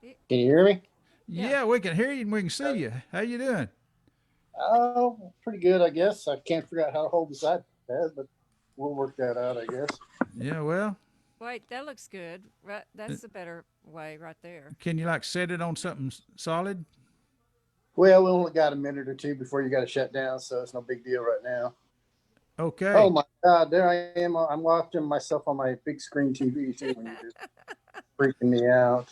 Can you hear me? Yeah, we can hear you and we can see you. How you doing? Oh, pretty good, I guess. I can't figure out how to hold this iPad, but we'll work that out, I guess. Yeah, well. Wait, that looks good. Right, that's the better way right there. Can you set it on something solid? Well, we only got a minute or two before you got to shut down, so it's no big deal right now. Okay. Oh my God, there I am. I'm watching myself on my big screen TV too. When you're just freaking me out.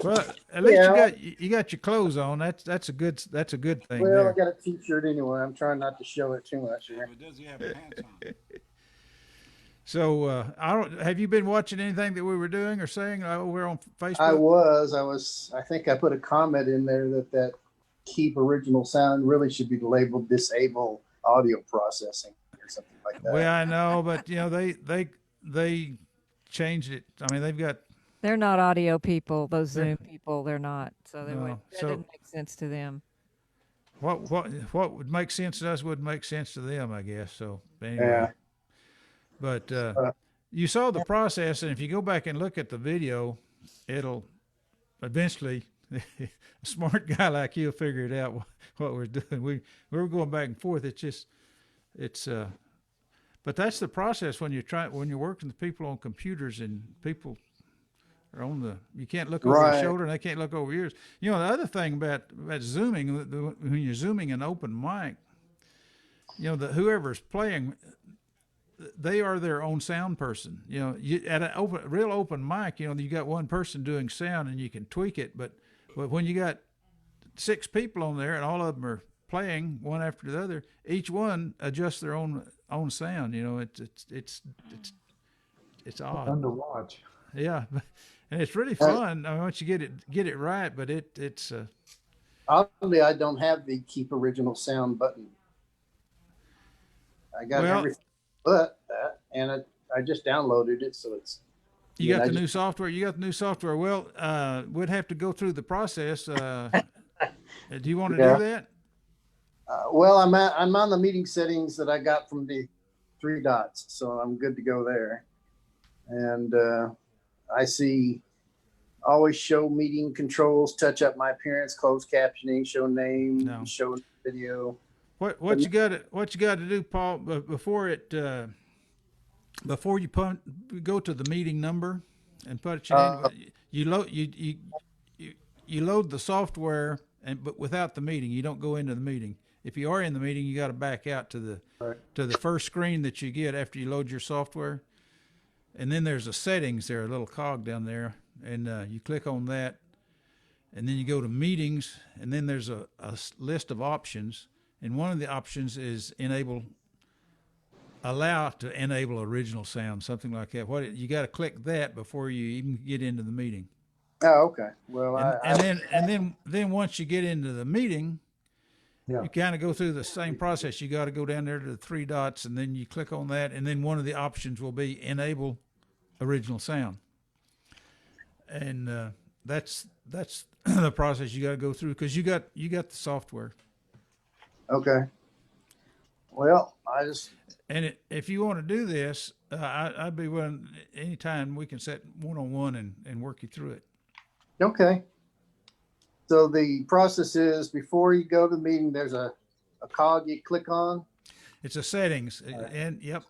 Well, at least you got your clothes on. That's a good thing. Well, there. I got a T-shirt anyway. I'm trying not to show it too much here. But does he have pants on? So, have you been watching anything that we were doing or saying over on Facebook? I think I put a comment in there that keep original sound really should be labeled disable audio processing or something like that. Well, I know, but they changed it. I mean, They're not audio people. Those Zoom people, they're not. So that didn't make sense to them. What would make sense to us would make sense to them, I guess. So anyway. Yeah. But you saw the process, and if you go back and look at the video, it'll eventually a smart guy like you'll figure it out what we're doing. We were going back and forth. But that's the process when you're working with people on computers, and people are you can't look over your shoulder and they can't look over yours. The other thing about zooming, when you're zooming an open mic, whoever's playing, they are their own sound person. At a real open mic, you got one person doing sound and you can tweak it, but when you got 6 people on there and all of them are playing one after the other, each one adjusts their own sound. It's odd. Fun to watch. Yeah, and it's really fun. I mean, once you get it right, but it's. Oddly, I don't have the keep original sound button. I got everything but that, and I just downloaded it, so it's You got I the just- new software. You got the new software. Well, we'd have to go through the process. Do you want to Yeah. do that? Well, I'm on the meeting settings that I got from the three dots, so I'm good to go there. And I see always show meeting controls, touch up my appearance, closed captioning, show name, No. show video. What you got to do, Paul, before you go to the meeting number and put it in, you load the software but without the meeting. You don't go into the meeting. If you are in the meeting, you got to back out to the first screen that you get after you load your software. And then there's a settings there, a little cog down there, and you click on that, and then you go to meetings, and then there's a list of options, and one of the options is allow to enable original sound, something like that. You got to click that before you even get into the meeting. Oh, okay. Well, Then once you get into the meeting, Yeah. you kind of go through the same process. You got to go down there to the three dots, and then you click on that, and then one of the options will be enable original sound. And that's the process you got to go through because you got the software. okay. Well, And if you want to do this, I'd be willing anytime we can set one-on-one and work you through it. okay. So the process is before you go to the meeting, there's a cog you click on. It's a settings, and yep.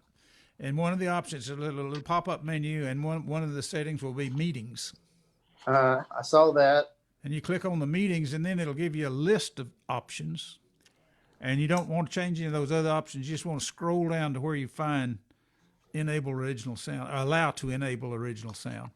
And one of the options is a little pop-up menu, and one of the settings will be meetings. I saw that. And you click on the meetings, and then it'll give you a list of options. And you don't want to change any of those other options. You just want to scroll down to where you find enable original sound, or allow to enable original sound.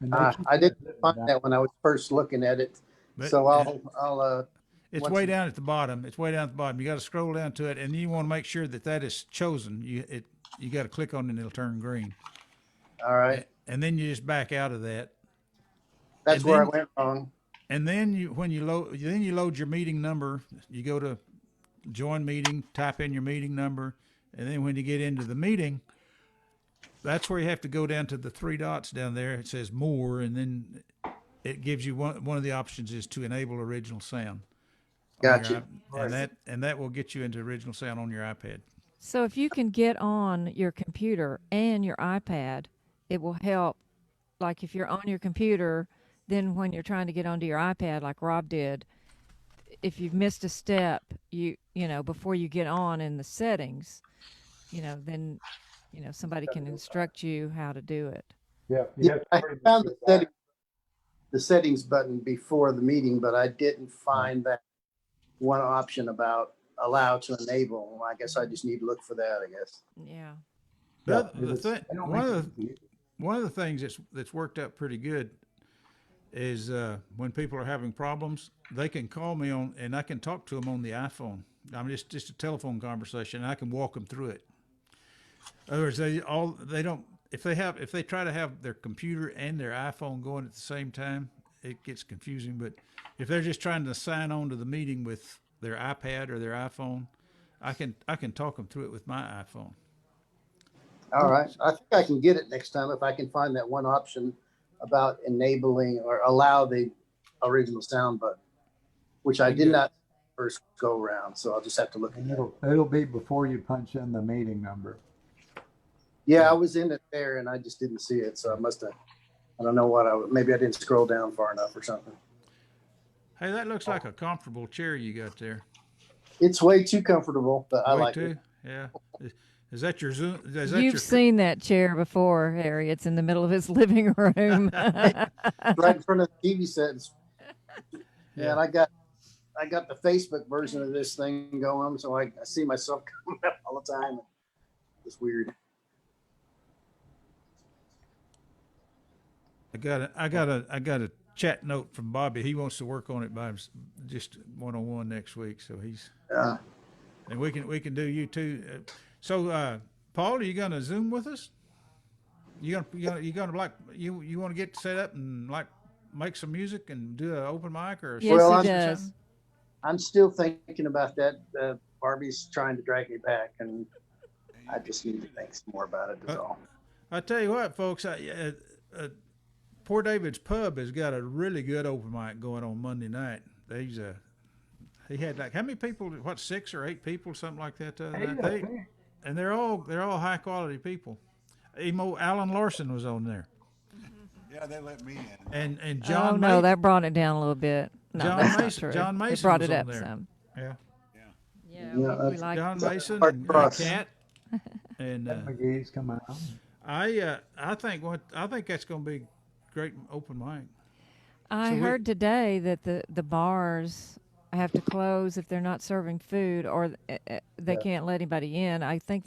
And they keep I didn't it find down. that when I was first looking at it. But So I'll it's once way you- down at the bottom. It's way down at the bottom. You got to scroll down to it, and you want to make sure that is chosen. You got to click on it, and it'll turn green. all right. And then you just back out of that. That's and where then- I went wrong. And then when you load your meeting number. You go to join meeting, type in your meeting number, and then when you get into the meeting, that's where you have to go down to the three dots down there. It says more, and then it gives you one of the options is to enable original sound. on your Gotcha. and that will get you into original sound on your iPad. So if you can get on your computer and your iPad, it will help. Like if you're on your computer, then when you're trying to get onto your iPad, like Rob did, if you've missed a step, you know, before you get on in the settings, then, somebody can instruct you how to do it. Yeah. Yeah, I found the settings button before the meeting, but I didn't find that one option about allow to enable. I guess I just need to look for that, I guess. Yeah. One of the things that's worked out pretty good is when people are having problems, they can call me on, and I can talk to them on the iPhone. I'm just a telephone conversation, and I can walk them through it. In other words, if they try to have their computer and their iPhone going at the same time, it gets confusing. But if they're just trying to sign on to the meeting with their iPad or their iPhone, I can talk them through it with my iPhone. All right. I think I can get it next time if I can find that one option about enabling or allow the original sound button, which I did not first go around. So I'll just have to look at And it. it'll be before you punch in the meeting number. Yeah, I was in it there and I just didn't see it. So I don't know maybe I didn't scroll down far enough or something. Hey, that looks like a comfortable chair you got there. It's way too comfortable, but I Way like too? it. Yeah. Is that your Zoom? You've seen that chair before, Harry. It's in the middle of his living room. Right in front of the TV set. Yeah. And I got the Facebook version of this thing going, so I see myself coming up all the time. It's weird. I got a chat note from Bobby. He wants to work on it by just one-on-one next week. So and we can do you too. So Paul, are you going to Zoom with us? You want to get set up and like make some music and do an open mic or Yes, Well, he I'm- does. I'm still thinking about that. Barbie's trying to drag me back, and I just need to think some more about it. That's all. I tell you what, folks, Poor David's Pub has got a really good open mic going on Monday night. He had like how many people? What, 6 or 8 people, something like that. The other night. And they're all high quality people. Alan Larson was on there, Yeah, they let me in. and John. Oh no, that brought it down a little bit. No, John that's not Mason. true. John Mason It brought was it on up there. some. Yeah, Yeah, Yeah, we that's- like John Mason Hard and cross. Cat. And McGee's coming out. I think that's going to be great open mic. I So we- heard today that the bars have to close if they're not serving food, or they can't let anybody in. I think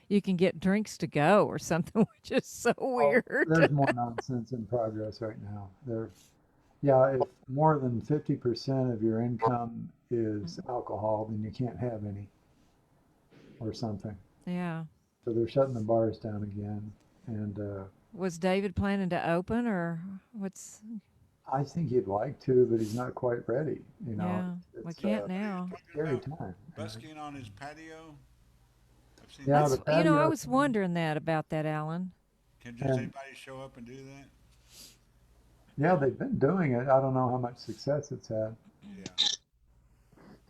you can get drinks to go or something, which is so weird. There's more nonsense in progress right now. If more than 50% of your income is alcohol, then you can't have any or something. Yeah. So they're shutting the bars down again. And Was David planning to open, or what's? I think he'd like to, but he's not quite ready. You know, Yeah, we it's can't now. scary time. Busking on his patio. I've seen Yeah, that. the I patio- was wondering about that, Alan. Can just anybody show up and do that? Yeah, they've been doing it. I don't know how much success it's had. Yeah.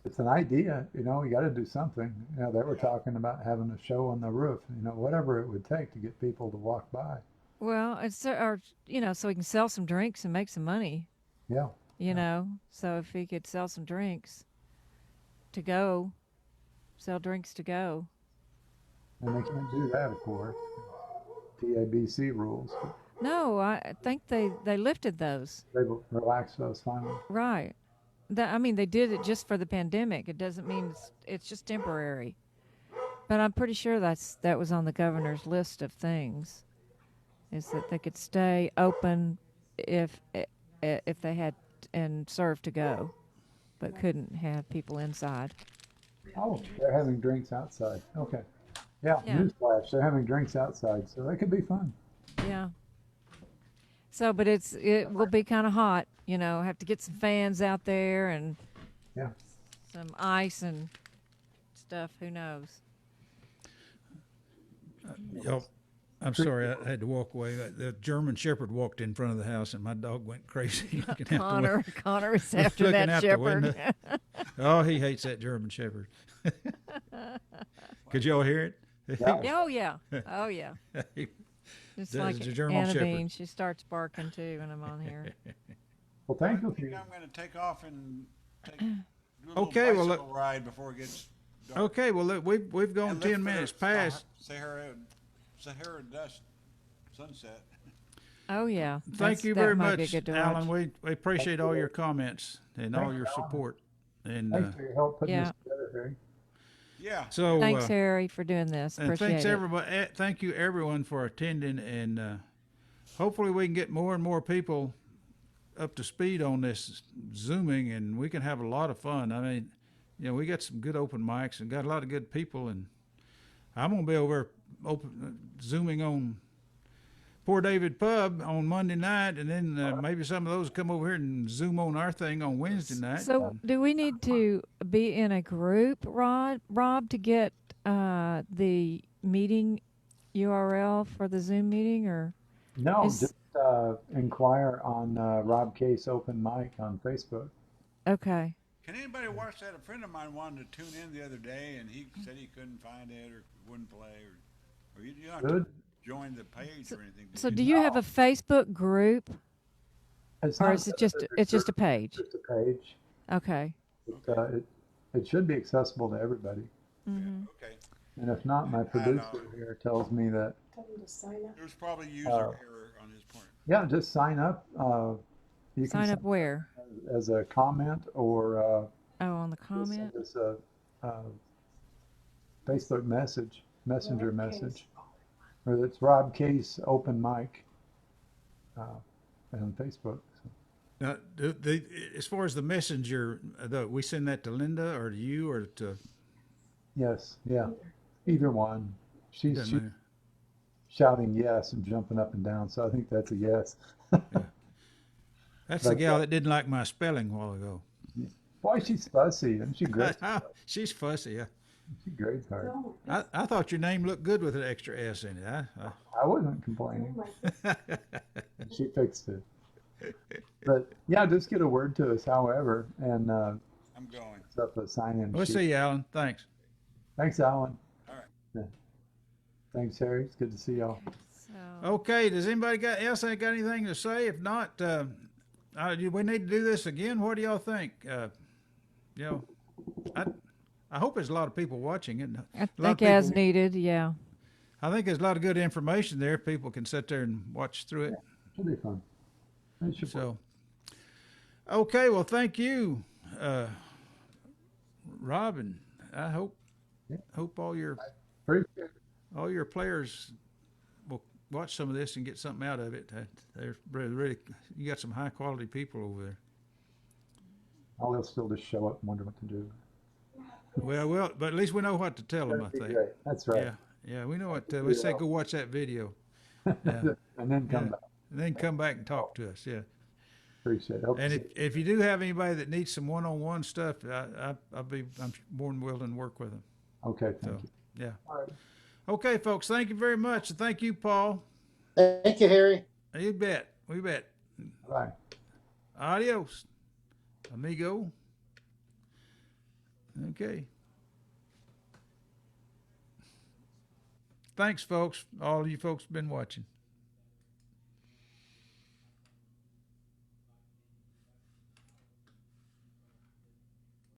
It's an idea, you know, we got to do something. You know, they were talking about having a show on the roof, you know, whatever it would take to get people to walk by. Well, so we can sell some drinks and make some money. Yeah. So if he could sell some drinks to go, sell drinks to go. And they can't do that, of course. TABC rules. No, I think they lifted those. They relaxed those finally. Right. They did it just for the pandemic. It doesn't mean it's just temporary. But I'm pretty sure that was on the governor's list of things, is that they could stay open if they had and serve to go, but couldn't have people inside. Oh, they're having drinks outside. Okay. Yeah, Yeah. newsflash, they're having drinks outside, so that could be fun. Yeah. So, but it will be kind of hot, have to get some fans out there and Yeah. some ice and stuff. Who knows? I'm sorry, I had to walk away. The German Shepherd walked in front of the house, and my dog went crazy looking out the window. Connor is after Looking that out the shepherd. window. Oh, he hates that German Shepherd. Could y'all hear it? Yeah. Oh yeah. Oh yeah. Just The- like the German Anna Shepherd. Bean, she starts barking too when I'm on here. Well, thank I you. think I'm going to take off and do a little Okay, well, bicycle ride before it gets dark. Okay, well, look, we've gone And look 10 for the minutes past. Sahara dust sunset. Oh yeah. Thank you that very might be much, good to Alan. watch. We appreciate all your comments and all your support. And Thanks for your help putting Yeah. this together, Harry. Yeah. so, Thanks, Harry, for doing this. and Appreciate thanks it. everybody. Thank you everyone for attending, and hopefully we can get more and more people up to speed on this Zooming, and we can have a lot of fun. I mean, we got some good open mics and got a lot of good people, and I'm gonna be over Zooming on Poor David Pub on Monday night, and then maybe some of those come over here and Zoom on our thing on Wednesday night. So, do we need to be in a group, Rob, to get the meeting URL for the Zoom meeting, or? No, Is- just inquire on Rob Case Open Mic on Facebook. Okay. Can anybody watch that? A friend of mine wanted to tune in the other day, and he said he couldn't find it or wouldn't play, or you don't have Good. to join the page or anything. So, do you have a Facebook group, It's or not is it just a page? just a page. Okay. It should be accessible to everybody. Mm-hmm. Okay. And if not, my producer here tells me that, There's probably user error on his part. yeah, just sign up. You Sign can up where? as a comment or Oh, on the comment. send us a Facebook messenger message. Or it's Rob Case Open Mic on Facebook. So, Now, as far as the messenger, we send that to Linda or to you or to. yes, yeah, either one. She's Doesn't matter. shouting yes and jumping up and down, so I think that's a yes. That's the But- gal that didn't like my spelling a while ago. Boy, she's fussy, isn't she great? She's fussy. She grades hard. I thought your name looked good with an extra S in it. I wasn't complaining. She fixed it. But yeah, just get a word to us, however, and I'm going. set up a sign-in We'll sheet. see you, Alan. Thanks. Thanks, Alan. All right. Yeah. Thanks, Harry. It's good to see y'all. So, Okay, does anybody else ain't got anything to say? If not, we need to do this again. What do y'all think? You know, I hope there's a lot of people watching it. I think as needed, yeah. I think there's a lot of good information there. People can sit there and watch through it. Should be fun. It should So, okay, well, thank you, Robin. I hope all your Appreciate it. players will watch some of this and get something out of it. They're really you got some high quality people over there. Oh, they'll still just show up and wonder what to do. Well, but at least we know what to tell them. I That'd be think. great. That's right. Yeah, we know what. We say go watch that video. Yeah. And then come back. And then come back and talk to us. Yeah. Appreciate it. Hope And to see if you do have anybody that needs some one-on-one stuff, I'm more than willing to work with them. you. Okay, So, thank you. yeah. All right. Okay, folks. Thank you very much, and thank you, Paul. Thank you, Harry. You bet. We bet. Bye. Adios, amigo. Okay. Thanks, folks. All of you folks have been watching.